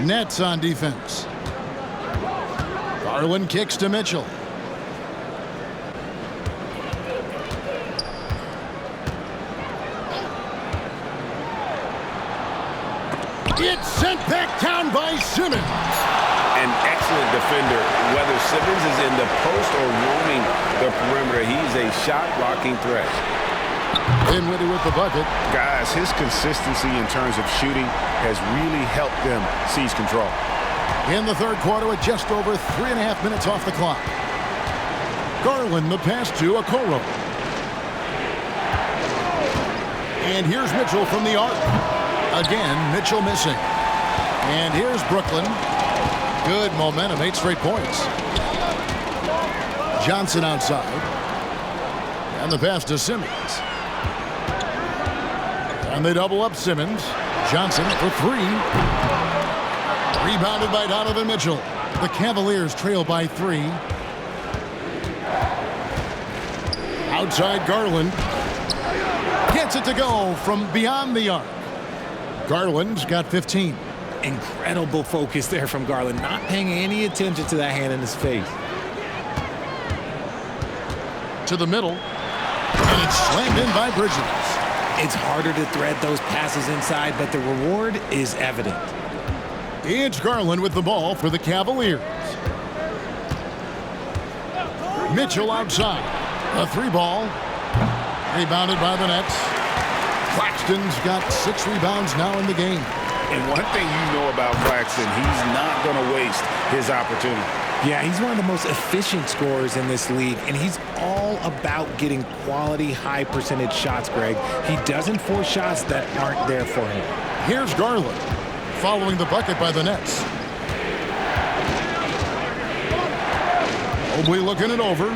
Nets on defense. Garland kicks to Mitchell. It's sent back down by Simmons. An excellent defender, whether Simmons is in the post or roaming the perimeter. He's a shot-blocking threat. Dinwiddie with the bucket. Guys, his consistency in terms of shooting has really helped them seize control. In the third quarter with just over 3.5 minutes off the clock. Garland the pass to Okoro. And here's Mitchell from the arc. Again, Mitchell missing. And here's Brooklyn. Good momentum, 8 straight points. Johnson outside. And the pass to Simmons. And they double up Simmons. Johnson for 3. Rebounded by Donovan Mitchell. The Cavaliers trail by 3. Outside Garland. Gets it to go from beyond the arc. Garland's got 15. Incredible focus there from Garland, not paying any attention to that hand in his face. To the middle. And it's slammed in by Bridges. It's harder to thread those passes inside, but the reward is evident. It's Garland with the ball for the Cavaliers. Mitchell outside. A 3-ball. Rebounded by the Nets. Claxton's got 6 rebounds now in the game. And one thing you know about Claxton, he's not going to waste his opportunity. Yeah, he's one of the most efficient scorers in this league, and he's all about getting quality, high-percentage shots, Greg. He doesn't force shots that aren't there for him. Here's Garland, following the bucket by the Nets. Mobley looking it over.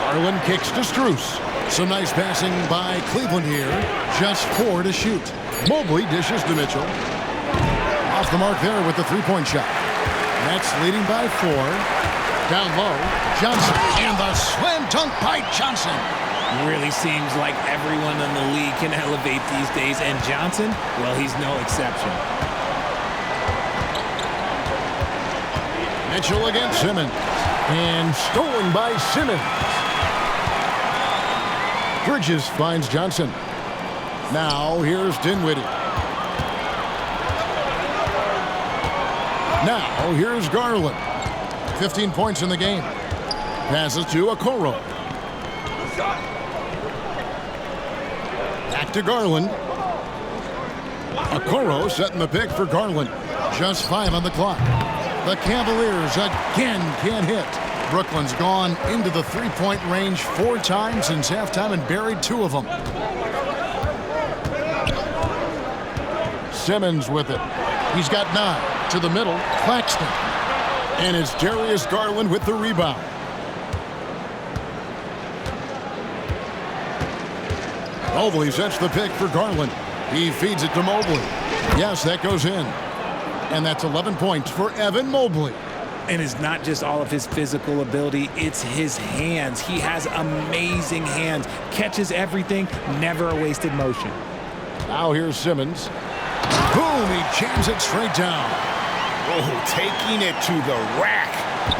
Garland kicks to Strus. Some nice passing by Cleveland here. Just 4 to shoot. Mobley dishes to Mitchell. Off the mark there with the 3-point shot. Nets leading by 4. Down low, Johnson. And the slam dunk by Johnson. Really seems like everyone in the league can elevate these days, and Johnson, well, he's no exception. Mitchell against Simmons. And stolen by Simmons. Bridges finds Johnson. Now here's Dinwiddie. Now here's Garland. 15 points in the game. Passes to Okoro. Back to Garland. Okoro setting the pick for Garland. Just 5 on the clock. The Cavaliers again can't hit. Brooklyn's gone into the 3-point range 4 times since halftime and buried 2 of them. Simmons with it. He's got 9 to the middle. Claxton. And it's Darius Garland with the rebound. Mobley sets the pick for Garland. He feeds it to Mobley. Yes, that goes in. And that's 11 points for Evan Mobley. And it's not just all of his physical ability, it's his hands. He has amazing hands. Catches everything, never a wasted motion. Now here's Simmons. Boom, he jams it straight down. Oh, taking it to the rack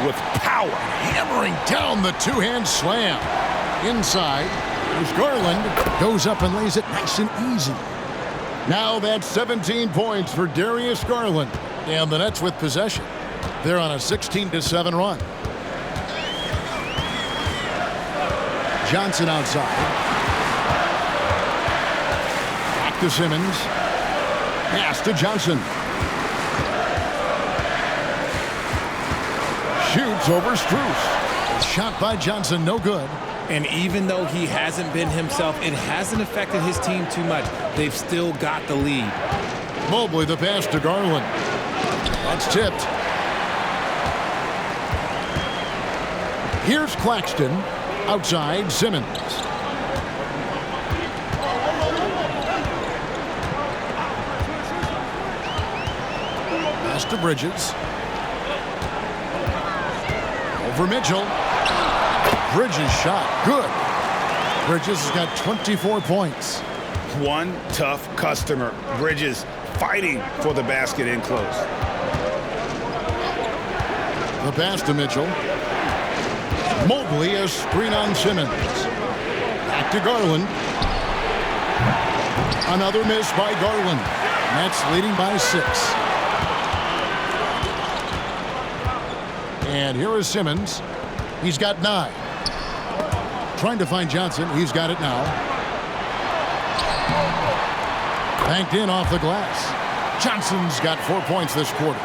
with power. Hammering down the 2-hand slam. Inside, there's Garland. Goes up and lays it nice and easy. Now that's 17 points for Darius Garland. And the Nets with possession. They're on a 16-7 run. Johnson outside. Back to Simmons. Pass to Johnson. Shoots over Strus. Shot by Johnson, no good. And even though he hasn't been himself, it hasn't affected his team too much. They've still got the lead. Mobley the pass to Garland. That's tipped. Here's Claxton. Outside, Simmons. to Bridges. Over Mitchell. Bridges shot. Good. Bridges has got 24 points. One tough customer. Bridges fighting for the basket in close. The pass to Mitchell. Mobley, a screen on Simmons. Back to Garland. Another miss by Garland. Nets leading by 6. And here is Simmons. He's got 9. Trying to find Johnson. He's got it now. Banked in off the glass. Johnson's got 4 points this quarter.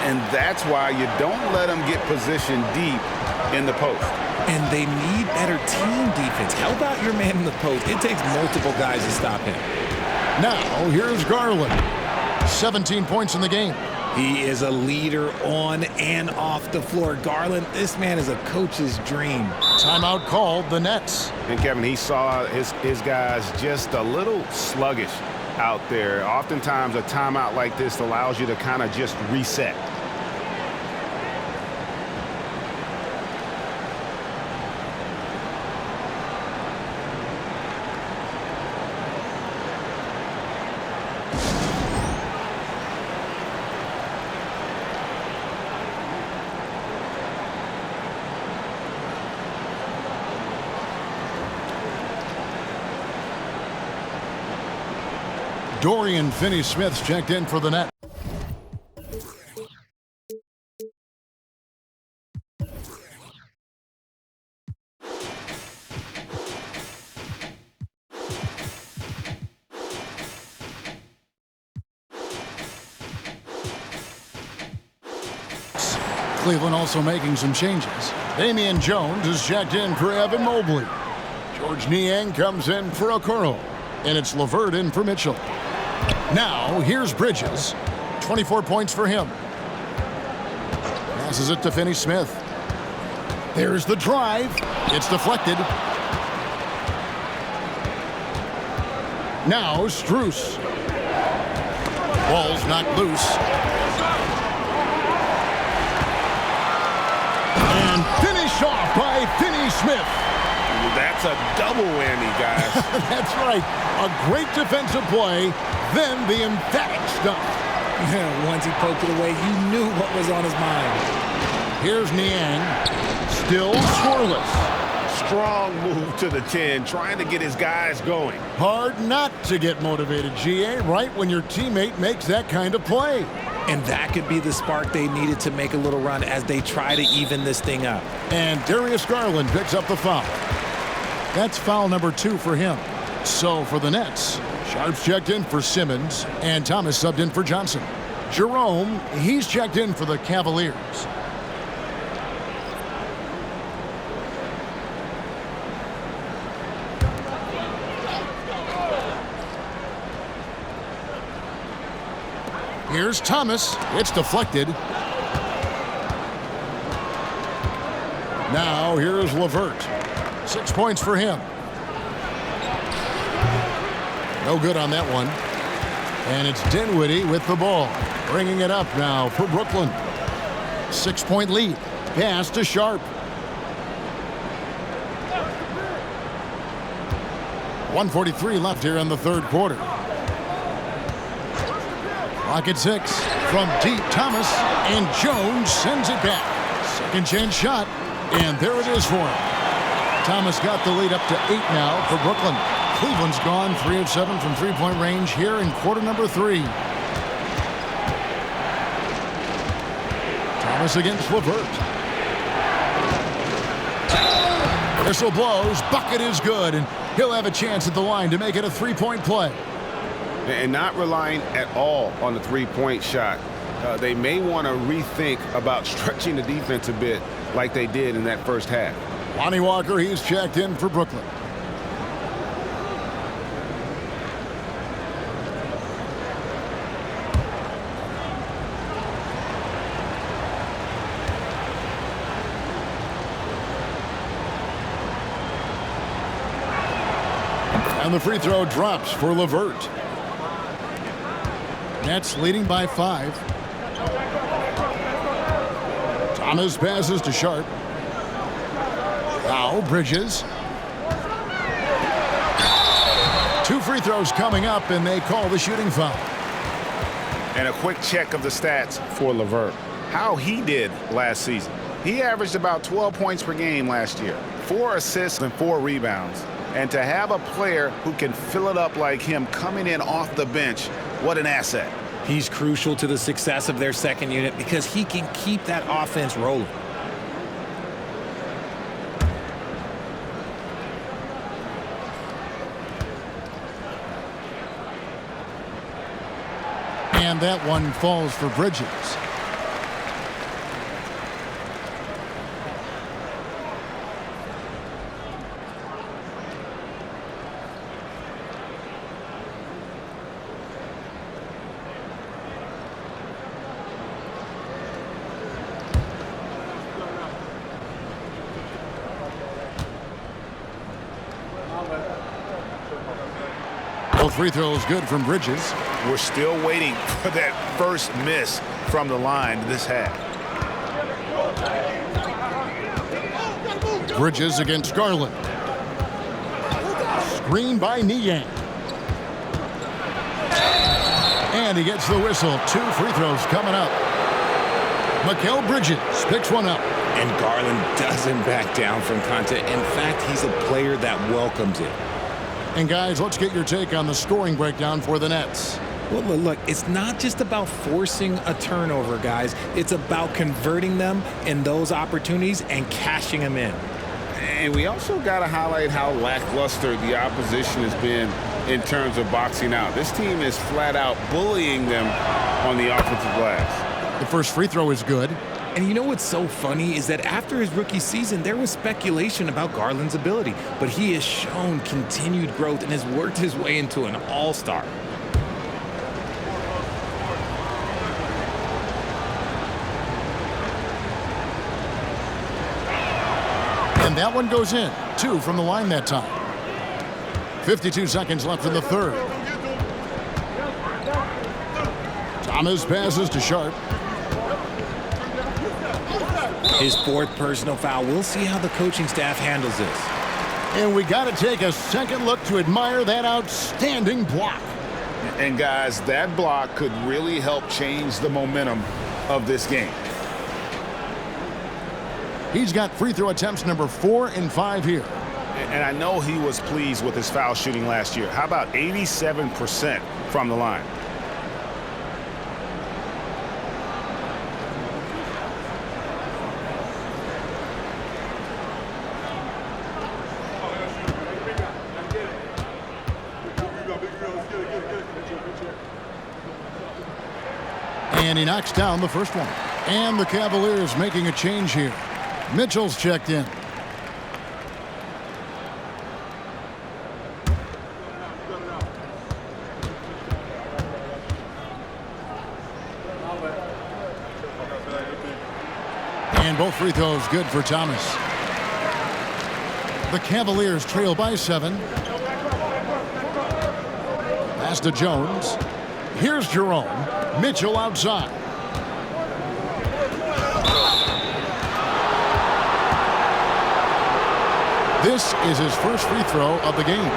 And that's why you don't let them get positioned deep in the post. And they need better team defense. How about your man in the post? It takes multiple guys to stop him. Now, here's Garland. 17 points in the game. He is a leader on and off the floor. Garland, this man is a coach's dream. Timeout called, the Nets. And Kevin, he saw his guys just a little sluggish out there. Oftentimes a timeout like this allows you to kind of just reset. Dorian Finney-Smith's checked in for the net. Cleveland also making some changes. Damian Jones is checked in for Evan Mobley. George Niang comes in for Okoro. And it's LeVert in for Mitchell. Now, here's Bridges. 24 points for him. Passes it to Finney-Smith. There's the drive. It's deflected. Now, Strus. Ball's knocked loose. And finished off by Finney-Smith. That's a double whammy, guys. That's right. A great defensive play, then the emphatic stuff. Once he poked it away, you knew what was on his mind. Here's Niang. Still scoreless. Strong move to the 10, trying to get his guys going. Hard not to get motivated, GA, right when your teammate makes that kind of play. And that could be the spark they needed to make a little run as they try to even this thing up. And Darius Garland picks up the foul. That's foul number 2 for him. So for the Nets, Sharp's checked in for Simmons, and Thomas subbed in for Johnson. Jerome, he's checked in for the Cavaliers. Here's Thomas. It's deflected. Now here's LeVert. 6 points for him. No good on that one. And it's Dinwiddie with the ball. Bringing it up now for Brooklyn. 6-point lead. Pass to Sharp. 1:43 left here in the third quarter. Clock at 6. From deep, Thomas. And Jones sends it back. Second chance shot. And there it is for him. Thomas got the lead up to 8 now for Brooklyn. Cleveland's gone 3 of 7 from three-point range here in quarter number 3. Thomas against LeVert. Whistle blows. Bucket is good, and he'll have a chance at the line to make it a 3-point play. And not relying at all on the three-point shot. They may want to rethink about stretching the defense a bit like they did in that first half. Lonnie Walker, he's checked in for Brooklyn. And the free throw drops for LeVert. Nets leading by 5. Thomas passes to Sharp. Now Bridges. 2 free throws coming up, and they call the shooting foul. And a quick check of the stats for LeVert. How he did last season. He averaged about 12 points per game last year, 4 assists and 4 rebounds. And to have a player who can fill it up like him coming in off the bench, what an asset. He's crucial to the success of their second unit because he can keep that offense rolling. And that one falls for Bridges. Both free throws good from Bridges. We're still waiting for that first miss from the line this half. Bridges against Garland. Screen by Niang. And he gets the whistle. 2 free throws coming up. Mikal Bridges picks one up. And Garland doesn't back down from contact. In fact, he's a player that welcomes it. And guys, let's get your take on the scoring breakdown for the Nets. Well, look, it's not just about forcing a turnover, guys. It's about converting them in those opportunities and cashing them in. And we also got to highlight how lackluster the opposition has been in terms of boxing out. This team is flat out bullying them on the offensive glass. The first free throw is good. And you know what's so funny is that after his rookie season, there was speculation about Garland's ability, but he has shown continued growth and has worked his way into an all-star. And that one goes in. 2 from the line that time. 52 seconds left in the third. Thomas passes to Sharp. His 4th personal foul. We'll see how the coaching staff handles this. And we got to take a second look to admire that outstanding block. And guys, that block could really help change the momentum of this game. He's got free throw attempts number 4 and 5 here. And I know he was pleased with his foul shooting last year. How about 87% from the line? And he knocks down the first one. And the Cavaliers making a change here. Mitchell's checked in. And both free throws good for Thomas. The Cavaliers trail by 7. Pass to Jones. Here's Jerome. Mitchell outside. This is his first free throw of the game.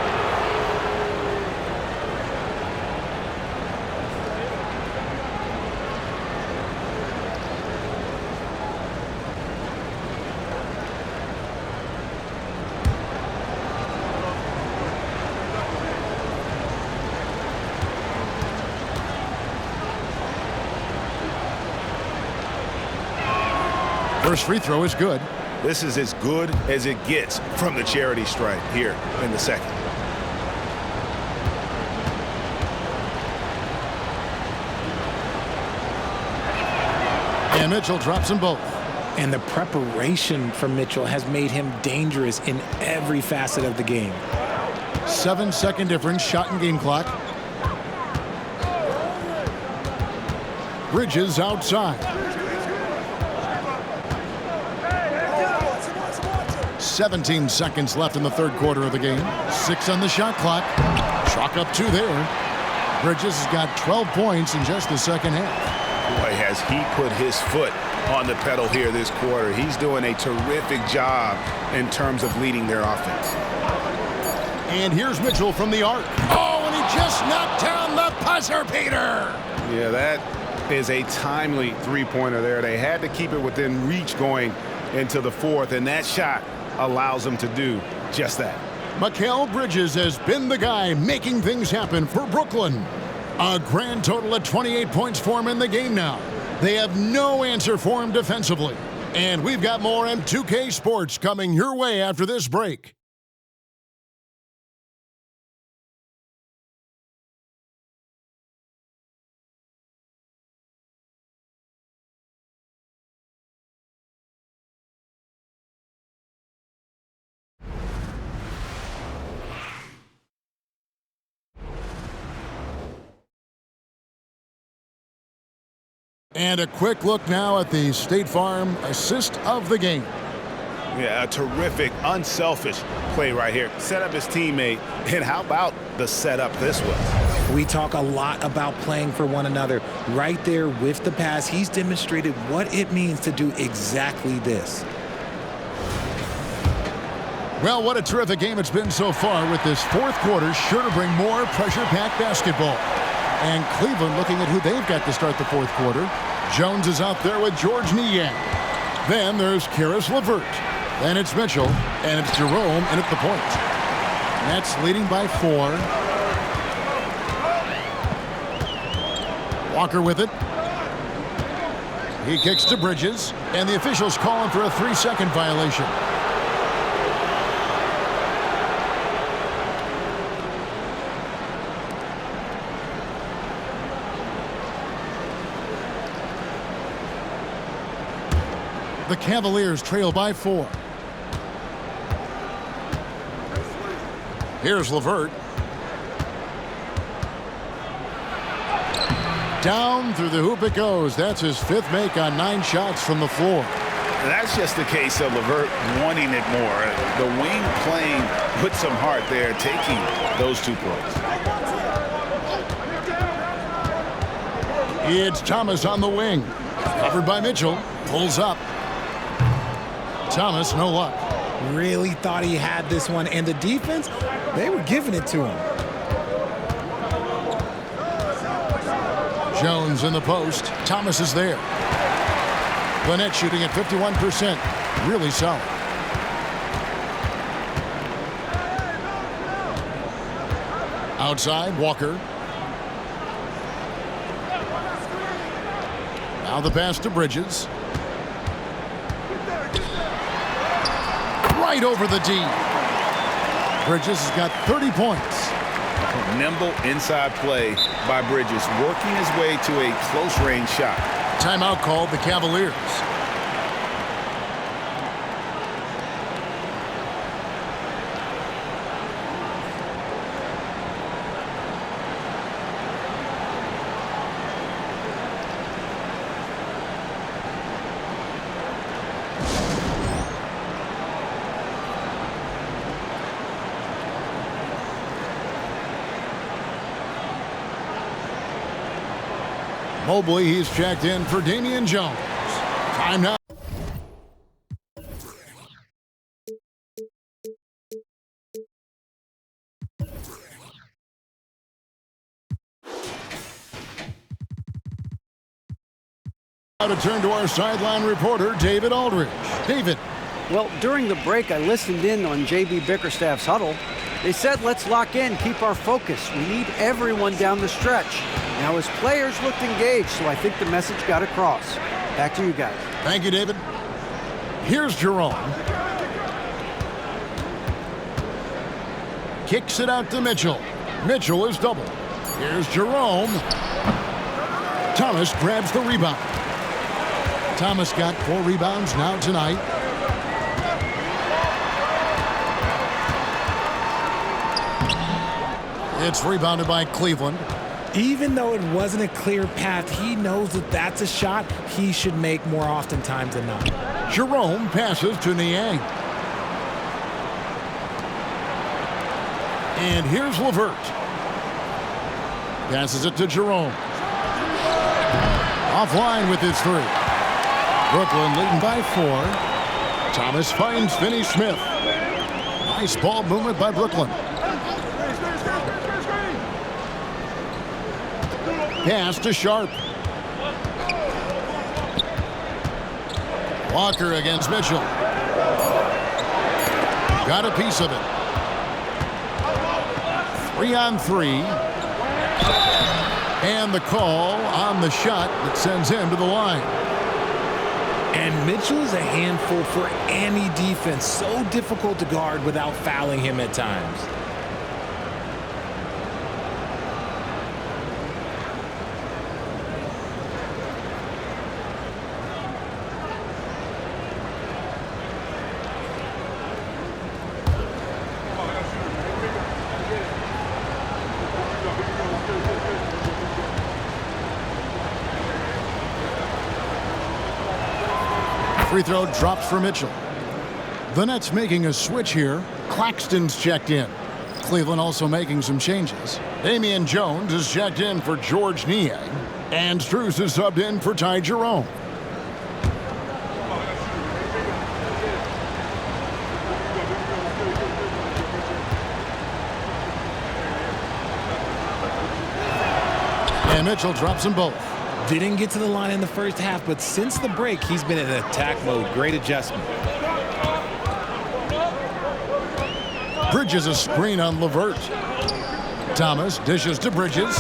First free throw is good. This is as good as it gets from the charity stripe here in the second. And Mitchell drops them both. And the preparation from Mitchell has made him dangerous in every facet of the game. 7-second difference, shot and game clock. Bridges outside. 17 seconds left in the third quarter of the game. 6 on the shot clock. Chalk up 2 there. Bridges has got 12 points in just the second half. Boy, has he put his foot on the pedal here this quarter. He's doing a terrific job in terms of leading their offense. And here's Mitchell from the arc. Oh, and he just knocked down the buzzer beater. Yeah, that is a timely three-pointer there. They had to keep it within reach going into the fourth, and that shot allows them to do just that. Mikal Bridges has been the guy making things happen for Brooklyn. A grand total of 28 points for him in the game now. They have no answer for him defensively. And we've got more M2K Sports coming your way after this break. And a quick look now at the State Farm assist of the game. Yeah, a terrific, unselfish play right here. Set up his teammate, and how about the setup this was? We talk a lot about playing for one another. Right there with the pass, he's demonstrated what it means to do exactly this. Well, what a terrific game it's been so far, with this fourth quarter sure to bring more pressure-packed basketball. And Cleveland looking at who they've got to start the fourth quarter. Jones is out there with George Niang. Then there's Karis LeVert. Then it's Mitchell, and it's Jerome in at the point. Nets leading by 4. Walker with it. He kicks to Bridges, and the officials call him for a 3-second violation. The Cavaliers trail by 4. Here's LeVert. Down through the hoop it goes. That's his 5th make on 9 shots from the floor. That's just the case of LeVert wanting it more. The wing playing put some heart there, taking those 2 points. It's Thomas on the wing. Covered by Mitchell. Pulls up. Thomas, no luck. Really thought he had this one, and the defense, they were giving it to him. Jones in the post. Thomas is there. Lynette shooting at 51%. Really solid. Outside, Walker. Now the pass to Bridges. Right over the D. Bridges has got 30 points. Nimble inside play by Bridges, working his way to a close-range shot. Timeout called the Cavaliers. Mobley, he's checked in for Damian Jones. Time now. Now to turn to our sideline reporter, David Aldridge. David. Well, during the break, I listened in on J.B. Bickerstaff's huddle. They said, let's lock in, keep our focus. We need everyone down the stretch. Now, his players looked engaged, so I think the message got across. Back to you guys. Thank you, David. Here's Jerome. Kicks it out to Mitchell. Mitchell is double. Here's Jerome. Thomas grabs the rebound. Thomas got 4 rebounds now tonight. It's rebounded by Cleveland. Even though it wasn't a clear path, he knows that that's a shot he should make more oftentimes than not. Jerome passes to Niang. And here's LeVert. Passes it to Jerome. Offline with his 3. Brooklyn leading by 4. Thomas finds Finney Smith. Nice ball movement by Brooklyn. Pass to Sharp. Walker against Mitchell. Got a piece of it. 3-on-3. And the call on the shot that sends him to the line. And Mitchell's a handful for any defense. So difficult to guard without fouling him at times. Free throw drops for Mitchell. The Nets making a switch here. Claxton's checked in. Cleveland also making some changes. Damian Jones is checked in for George Niang. And Strus is subbed in for Ty Jerome. And Mitchell drops them both. Didn't get to the line in the first half, but since the break, he's been in attack mode. Great adjustment. Bridges a screen on LeVert. Thomas dishes to Bridges.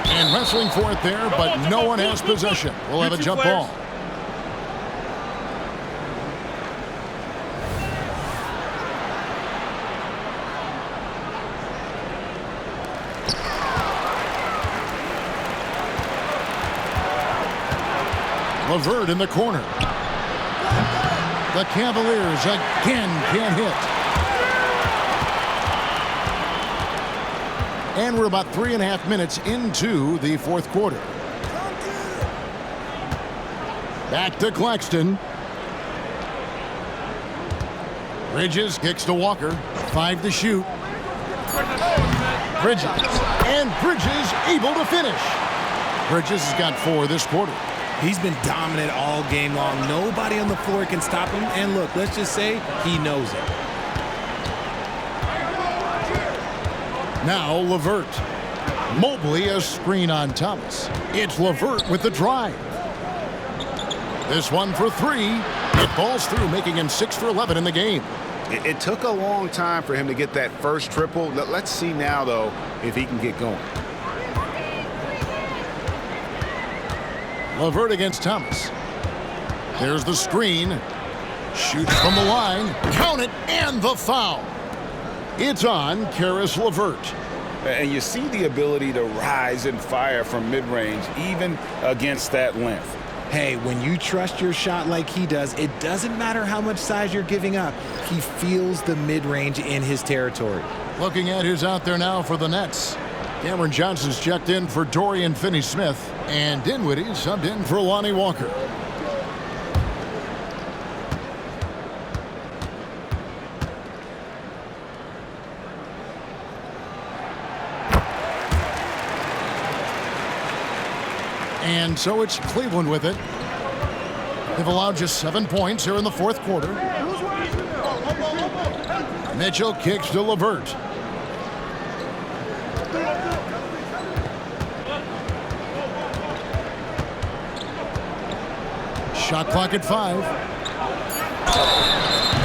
And wrestling for it there, but no one has possession. We'll have a jump ball. LeVert in the corner. The Cavaliers again can't hit. And we're about 3.5 minutes into the fourth quarter. Back to Claxton. Bridges kicks to Walker. 5 to shoot. Bridges. And Bridges able to finish. Bridges has got 4 this quarter. He's been dominant all game long. Nobody on the floor can stop him. And look, let's just say he knows it. Now LeVert. Mobley a screen on Thomas. It's LeVert with the drive. This one for 3. It falls through, making him 6 for 11 in the game. It took a long time for him to get that first triple. Let's see now, though, if he can get going. LeVert against Thomas. There's the screen. Shoots from the line. Count it, and the foul. It's on Caris LeVert. And you see the ability to rise and fire from mid-range, even against that length. Hey, when you trust your shot like he does, it doesn't matter how much size you're giving up. He feels the mid-range in his territory. Looking at who's out there now for the Nets. Cameron Johnson's checked in for Dorian Finney-Smith, and Dinwiddie subbed in for Lonnie Walker. And so it's Cleveland with it. They've allowed just 7 points here in the fourth quarter. Mitchell kicks to LeVert. Shot clock at 5.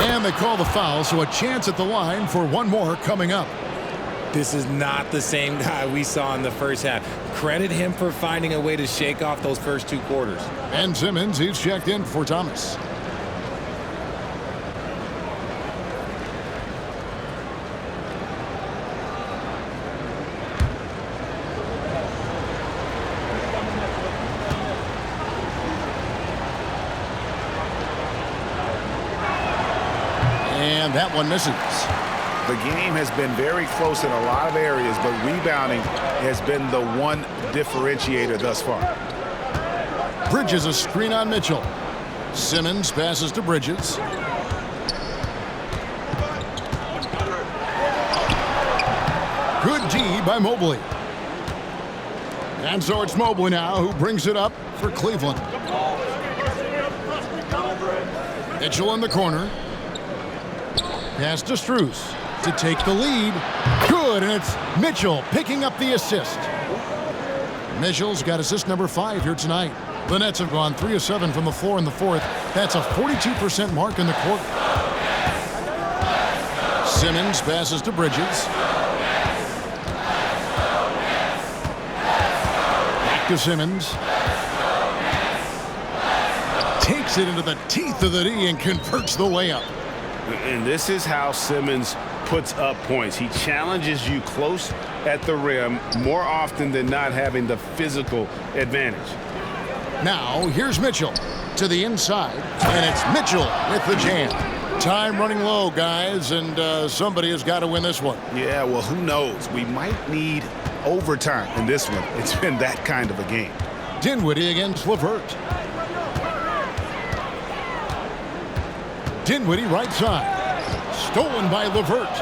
And they call the foul, so a chance at the line for one more coming up. This is not the same guy we saw in the first half. Credit him for finding a way to shake off those first 2 quarters. Ben Simmons, he's checked in for Thomas. And that one misses. The game has been very close in a lot of areas, but rebounding has been the one differentiator thus far. Bridges a screen on Mitchell. Simmons passes to Bridges. Good D by Mobley. And so it's Mobley now who brings it up for Cleveland. Mitchell in the corner. Pass to Strus to take the lead. Good, and it's Mitchell picking up the assist. Mitchell's got assist number 5 here tonight. The Nets have gone 3 of 7 from the floor in the fourth. That's a 42% mark in the quarter. Simmons passes to Bridges. Back to Simmons. Takes it into the teeth of the D and converts the layup. And this is how Simmons puts up points. He challenges you close at the rim more often than not, having the physical advantage. Now, here's Mitchell to the inside, and it's Mitchell with the jam. Time running low, guys, and somebody has got to win this one. Yeah, well, who knows? We might need overtime in this one. It's been that kind of a game. Dinwiddie against LeVert. Dinwiddie right side. Stolen by LeVert.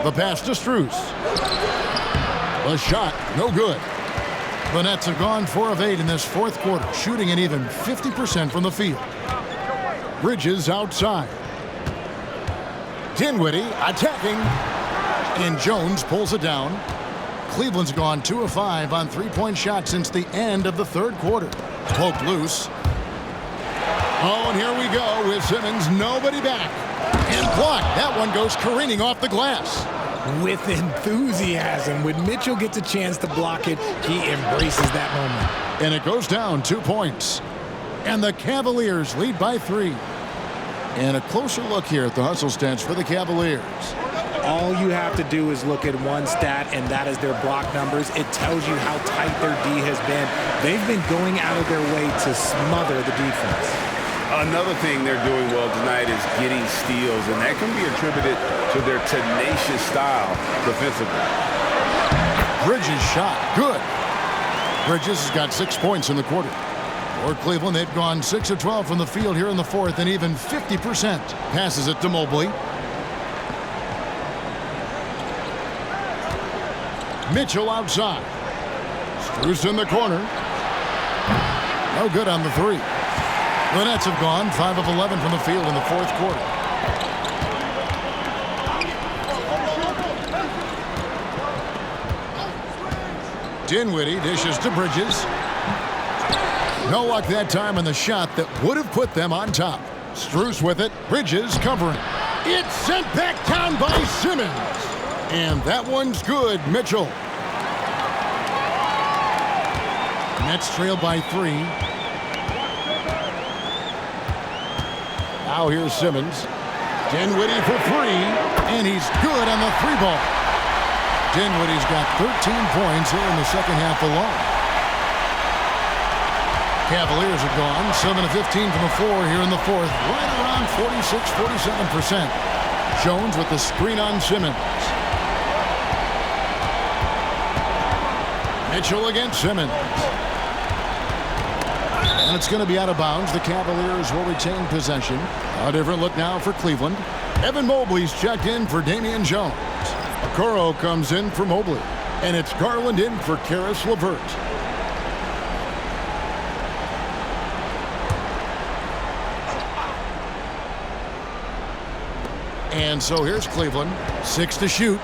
The pass to Strus. The shot, no good. The Nets have gone 4 of 8 in this fourth quarter, shooting an even 50% from the field. Bridges outside. Dinwiddie attacking. And Jones pulls it down. Cleveland's gone 2 of 5 on three-point shots since the end of the third quarter. Poked loose. Oh, and here we go with Simmons. Nobody back. And blocked. That one goes careening off the glass. With enthusiasm. When Mitchell gets a chance to block it, he embraces that moment. And it goes down 2 points. And the Cavaliers lead by 3. And a closer look here at the hustle stats for the Cavaliers. All you have to do is look at one stat, and that is their block numbers. It tells you how tight their D has been. They've been going out of their way to smother the defense. Another thing they're doing well tonight is getting steals, and that can be attributed to their tenacious style defensively. Bridges shot. Good. Bridges has got 6 points in the quarter. For Cleveland, they've gone 6 of 12 from the field here in the fourth, and even 50%. Passes it to Mobley. Mitchell outside. Strus in the corner. No good on the 3. The Nets have gone 5 of 11 from the field in the fourth quarter. Dinwiddie dishes to Bridges. No luck that time on the shot that would have put them on top. Strus with it. Bridges covering. It's sent back down by Simmons. And that one's good, Mitchell. Nets trail by 3. Now here's Simmons. Dinwiddie for 3. And he's good on the 3-ball. Dinwiddie's got 13 points here in the second half alone. Cavaliers have gone 7 of 15 from the floor here in the fourth. Right around 46-47%. Jones with the screen on Simmons. Mitchell against Simmons. And it's going to be out of bounds. The Cavaliers will retain possession. A different look now for Cleveland. Evan Mobley's checked in for Damian Jones. Okoro comes in for Mobley. And it's Garland in for Karis LeVert. And so here's Cleveland. 6 to shoot.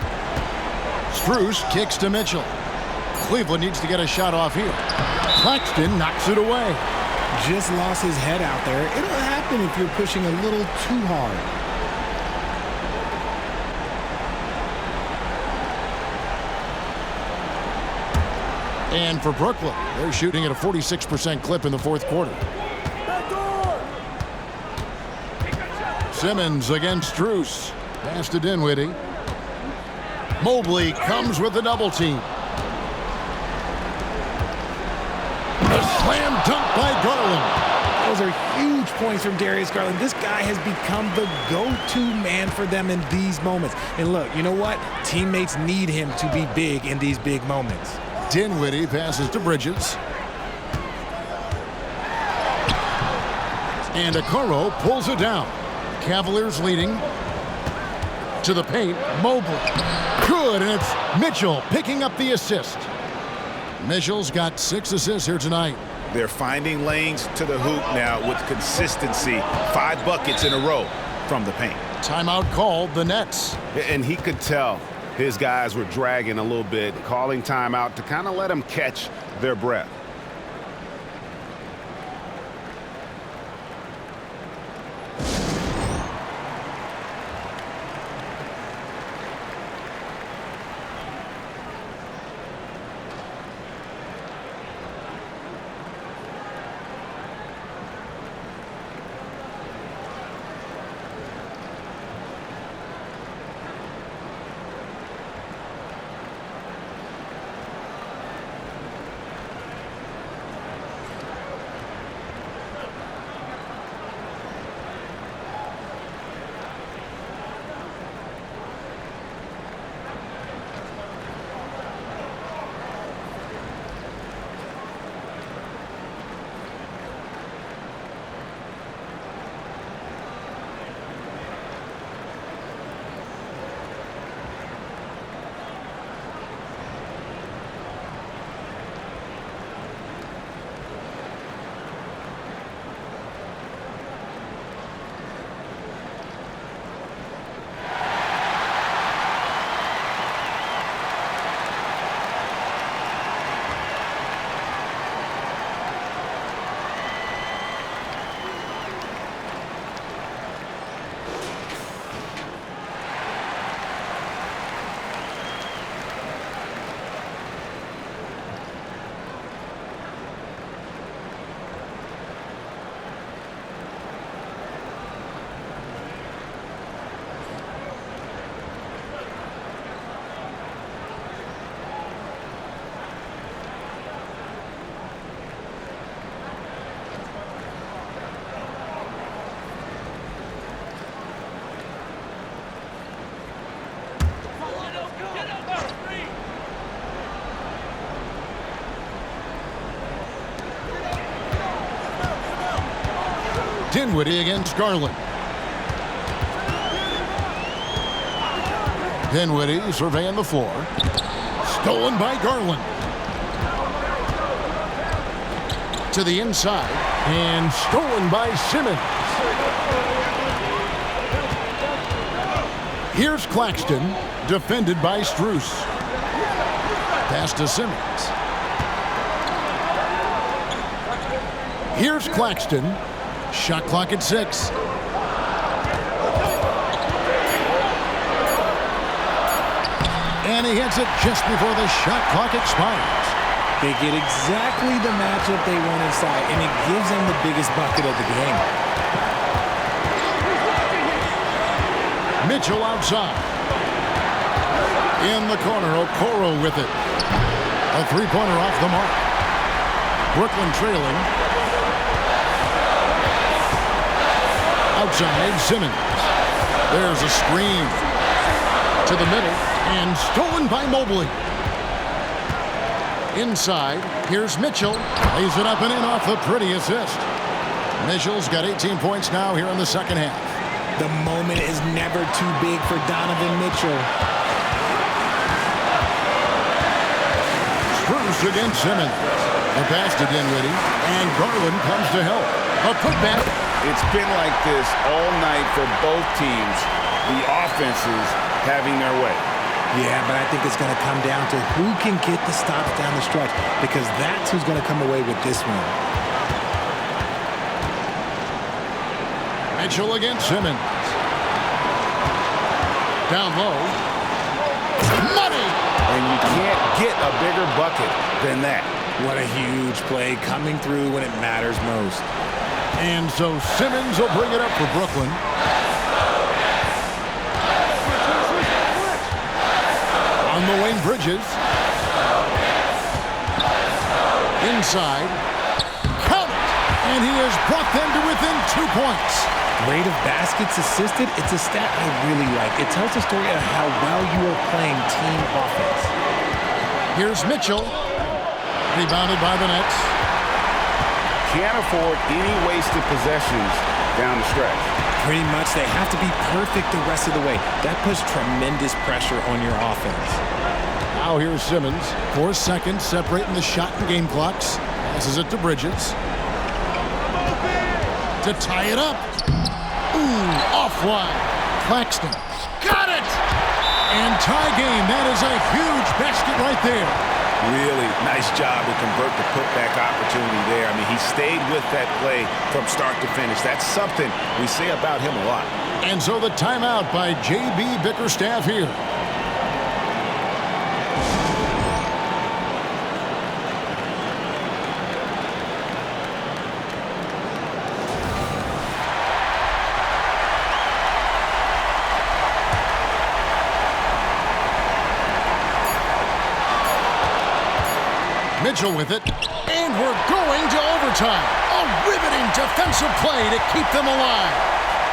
Strus kicks to Mitchell. Cleveland needs to get a shot off here. Claxton knocks it away. Just lost his head out there. It'll happen if you're pushing a little too hard. And for Brooklyn, they're shooting at a 46% clip in the fourth quarter. Simmons against Strus. Pass to Dinwiddie. Mobley comes with the double team. A slam dunk by Garland. Those are huge points from Darius Garland. This guy has become the go-to man for them in these moments. And look, you know what? Teammates need him to be big in these big moments. Dinwiddie passes to Bridges. And Okoro pulls it down. Cavaliers leading. To the paint, Mobley. Good, and it's Mitchell picking up the assist. Mitchell's got 6 assists here tonight. They're finding lanes to the hoop now with consistency. 5 buckets in a row from the paint. Timeout called the Nets. And he could tell his guys were dragging a little bit, calling timeout to kind of let them catch their breath. Dinwiddie against Garland. Dinwiddie surveying the floor. Stolen by Garland. To the inside. And stolen by Simmons. Here's Claxton. Defended by Strus. Pass to Simmons. Here's Claxton. Shot clock at 6. And he hits it just before the shot clock expires. They get exactly the matchup they want inside, and it gives them the biggest bucket of the game. Mitchell outside. In the corner, Okoro with it. A three-pointer off the mark. Brooklyn trailing. Outside, Simmons. There's a screen to the middle and stolen by Mobley. Inside, here's Mitchell. Lays it up and in off the pretty assist. Mitchell's got 18 points now here in the second half. The moment is never too big for Donovan Mitchell. Strus against Simmons. The pass to Dinwiddie, and Garland comes to help. A putback. It's been like this all night for both teams. The offenses having their way. Yeah, but I think it's going to come down to who can get the stops down the stretch, because that's who's going to come away with this one. Mitchell against Simmons. Down low. Money! And you can't get a bigger bucket than that. What a huge play coming through when it matters most. And so Simmons will bring it up for Brooklyn. On the wing, Bridges. Inside. Count it! And he has brought them to within 2 points. Rate of baskets assisted, it's a stat I really like. It tells the story of how well you are playing team offense. Here's Mitchell. Rebounded by the Nets. Can't afford any wasted possessions down the stretch. Pretty much, they have to be perfect the rest of the way. That puts tremendous pressure on your offense. Now here's Simmons. 4 seconds separating the shot and game clocks. Passes it to Bridges. To tie it up. Ooh, offline. Claxton. Got it! And tie game. That is a huge basket right there. Really nice job to convert the putback opportunity there. I mean, he stayed with that play from start to finish. That's something we say about him a lot. And so the timeout by J.B. Bickerstaff here. Mitchell with it, and we're going to overtime. A riveting defensive play to keep them alive.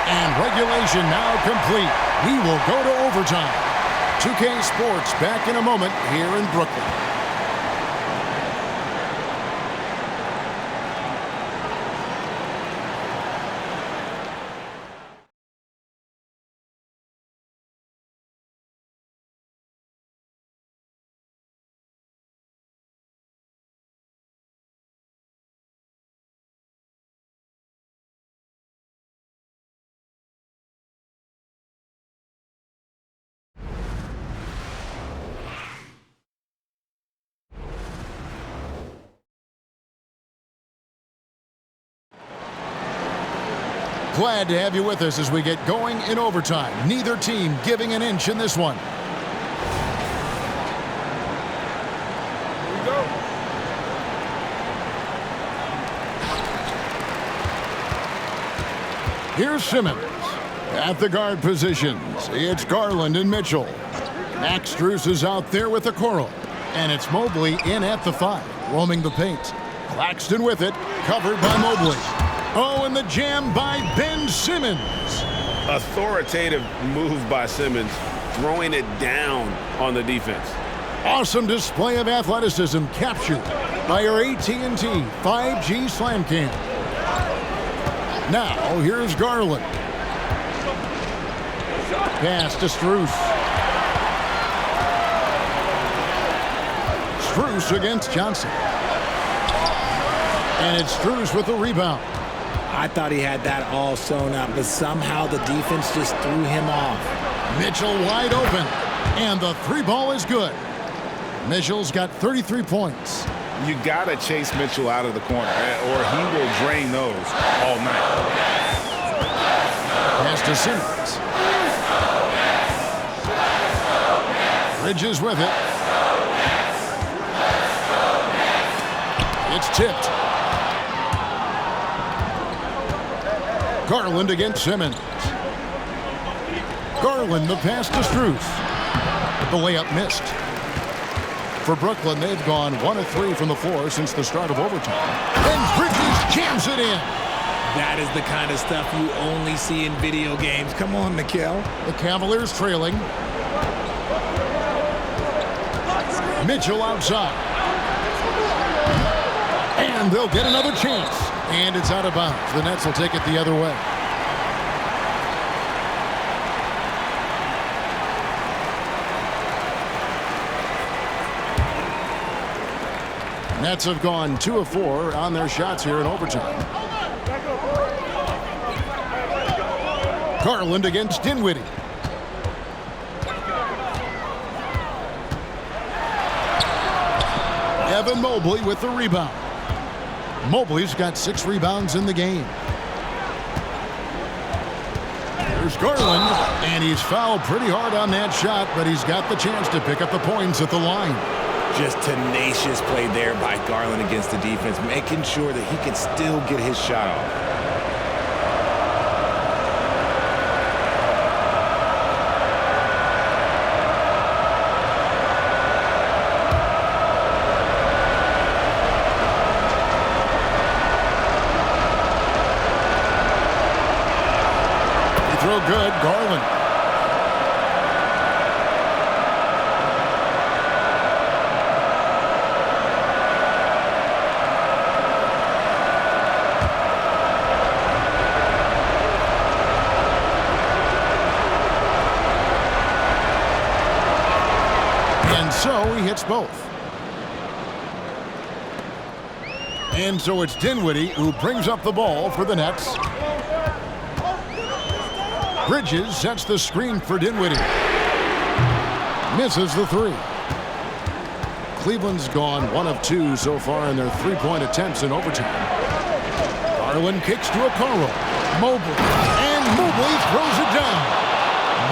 And regulation now complete. We will go to overtime. 2K Sports back in a moment here in Brooklyn. Glad to have you with us as we get going in overtime. Neither team giving an inch in this one. Here we go. Here's Simmons at the guard positions. It's Garland and Mitchell. Max Strus is out there with the Coral. And it's Mobley in at the 5, roaming the paint. Claxton with it, covered by Mobley. Oh, and the jam by Ben Simmons. Authoritative move by Simmons, throwing it down on the defense. Awesome display of athleticism captured by our AT&T 5G Slam Cam. Now, here's Garland. Pass to Strus. Strus against Johnson. And it's Strus with the rebound. I thought he had that all sewn up, but somehow the defense just threw him off. Mitchell wide open, and the 3 ball is good. Mitchell's got 33 points. You got to chase Mitchell out of the corner, or he will drain those all night. Pass to Simmons. Bridges with it. It's tipped. Garland against Simmons. Garland, the pass to Strus. The layup missed. For Brooklyn, they've gone 1 of 3 from the floor since the start of overtime. And Bridges jams it in. That is the kind of stuff you only see in video games. Come on, Mikal. The Cavaliers trailing. Mitchell outside. And they'll get another chance. And it's out of bounds. The Nets will take it the other way. Nets have gone 2 of 4 on their shots here in overtime. Garland against Dinwiddie. Evan Mobley with the rebound. Mobley's got 6 rebounds in the game. Here's Garland, and he's fouled pretty hard on that shot, but he's got the chance to pick up the points at the line. Just tenacious play there by Garland against the defense, making sure that he can still get his shot off. Throw good, Garland. And so he hits both. And so it's Dinwiddie who brings up the ball for the Nets. Bridges sets the screen for Dinwiddie. Misses the three. Cleveland's gone 1 of 2 so far in their three-point attempts in overtime. Garland kicks to Okoro. Mobley. And Mobley throws it down.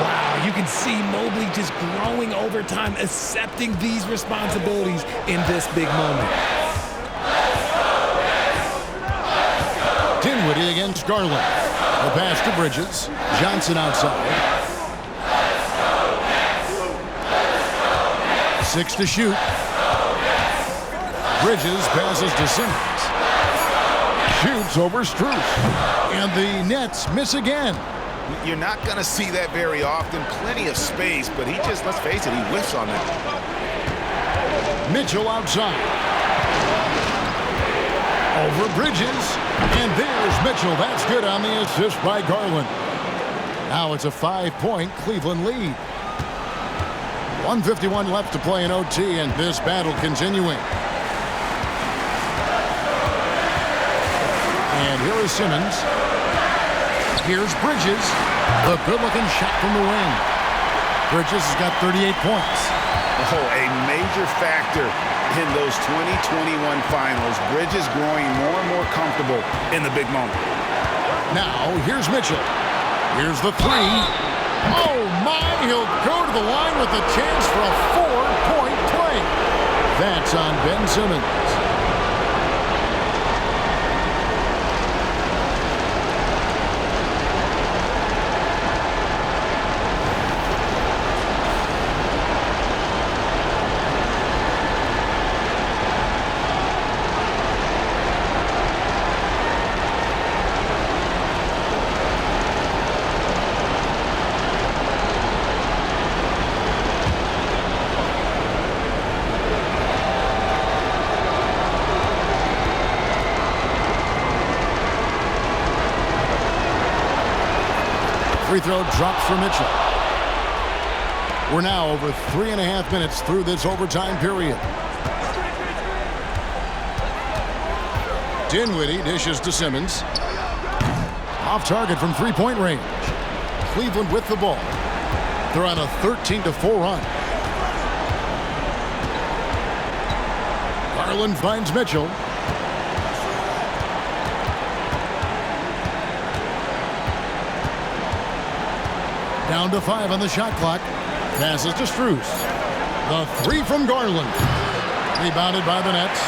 Wow, you can see Mobley just growing over time, accepting these responsibilities in this big moment. Dinwiddie against Garland. The pass to Bridges. Johnson outside. 6 to shoot. Bridges passes to Simmons. Shoots over Strus. And the Nets miss again. You're not going to see that very often. Plenty of space, but he just, let's face it, he whiffs on that. Mitchell outside. Over Bridges. And there's Mitchell. That's good on the assist by Garland. Now it's a 5-point Cleveland lead. 1:51 left to play in OT, and this battle continuing. And here is Simmons. Here's Bridges. The good-looking shot from the wing. Bridges has got 38 points. Oh, a major factor in those 2021 finals. Bridges growing more and more comfortable in the big moment. Now, here's Mitchell. Here's the three. Oh, my. He'll go to the line with a chance for a 4-point play. That's on Ben Simmons. Free throw drops for Mitchell. We're now over 3.5 minutes through this overtime period. Dinwiddie dishes to Simmons. Off target from three-point range. Cleveland with the ball. They're on a 13-4 run. Garland finds Mitchell. Down to 5 on the shot clock. Passes to Strus. The three from Garland. Rebounded by the Nets.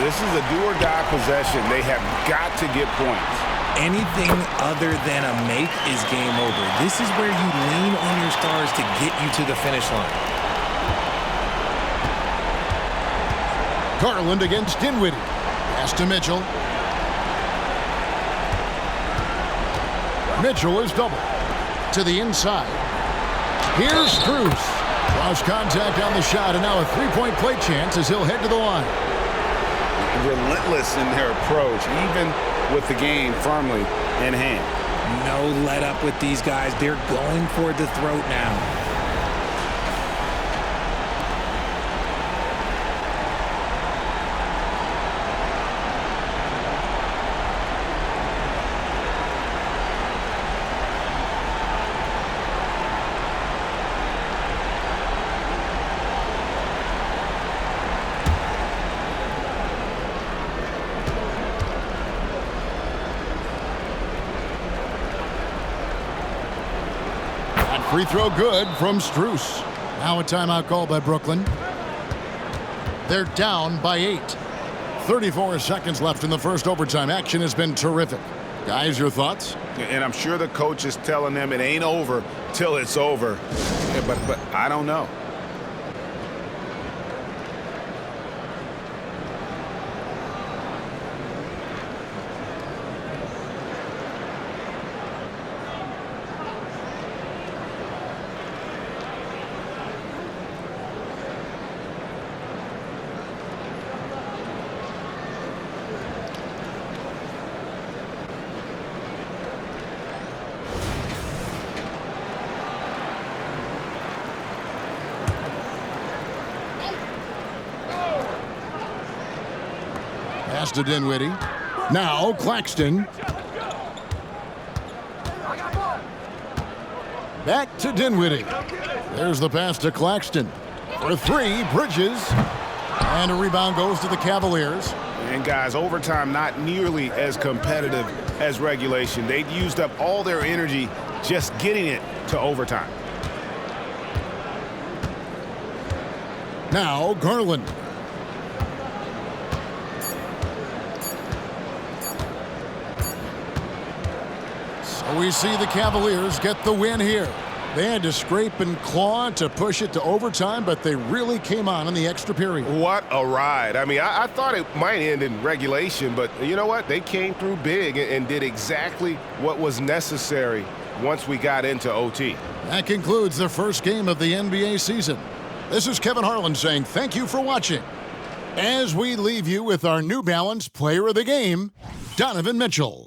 This is a do-or-die possession. They have got to get points. Anything other than a make is game over. This is where you lean on your stars to get you to the finish line. Garland against Dinwiddie. Pass to Mitchell. Mitchell is double. To the inside. Here's Strus. Lost contact on the shot, and now a three-point play chance as he'll head to the line. Relentless in their approach, even with the game firmly in hand. No let up with these guys. They're going for the throat now. Free throw good from Strus. Now a timeout called by Brooklyn. They're down by 8. 34 seconds left in the first overtime. Action has been terrific. Guys, your thoughts? And I'm sure the coach is telling them it ain't over till it's over. But I don't know. pass to Dinwiddie. Now Claxton. Back to Dinwiddie. There's the pass to Claxton. For three, Bridges. And a rebound goes to the Cavaliers. And guys, overtime not nearly as competitive as regulation. They'd used up all their energy just getting it to overtime. Now Garland. So we see the Cavaliers get the win here. They had to scrape and claw to push it to overtime, but they really came on in the extra period. What a ride. I mean, I thought it might end in regulation, but you know what? They came through big and did exactly what was necessary once we got into OT. That concludes the first game of the NBA season. This is Kevin Harlan saying thank you for watching. As we leave you with our New Balance Player of the Game, Donovan Mitchell.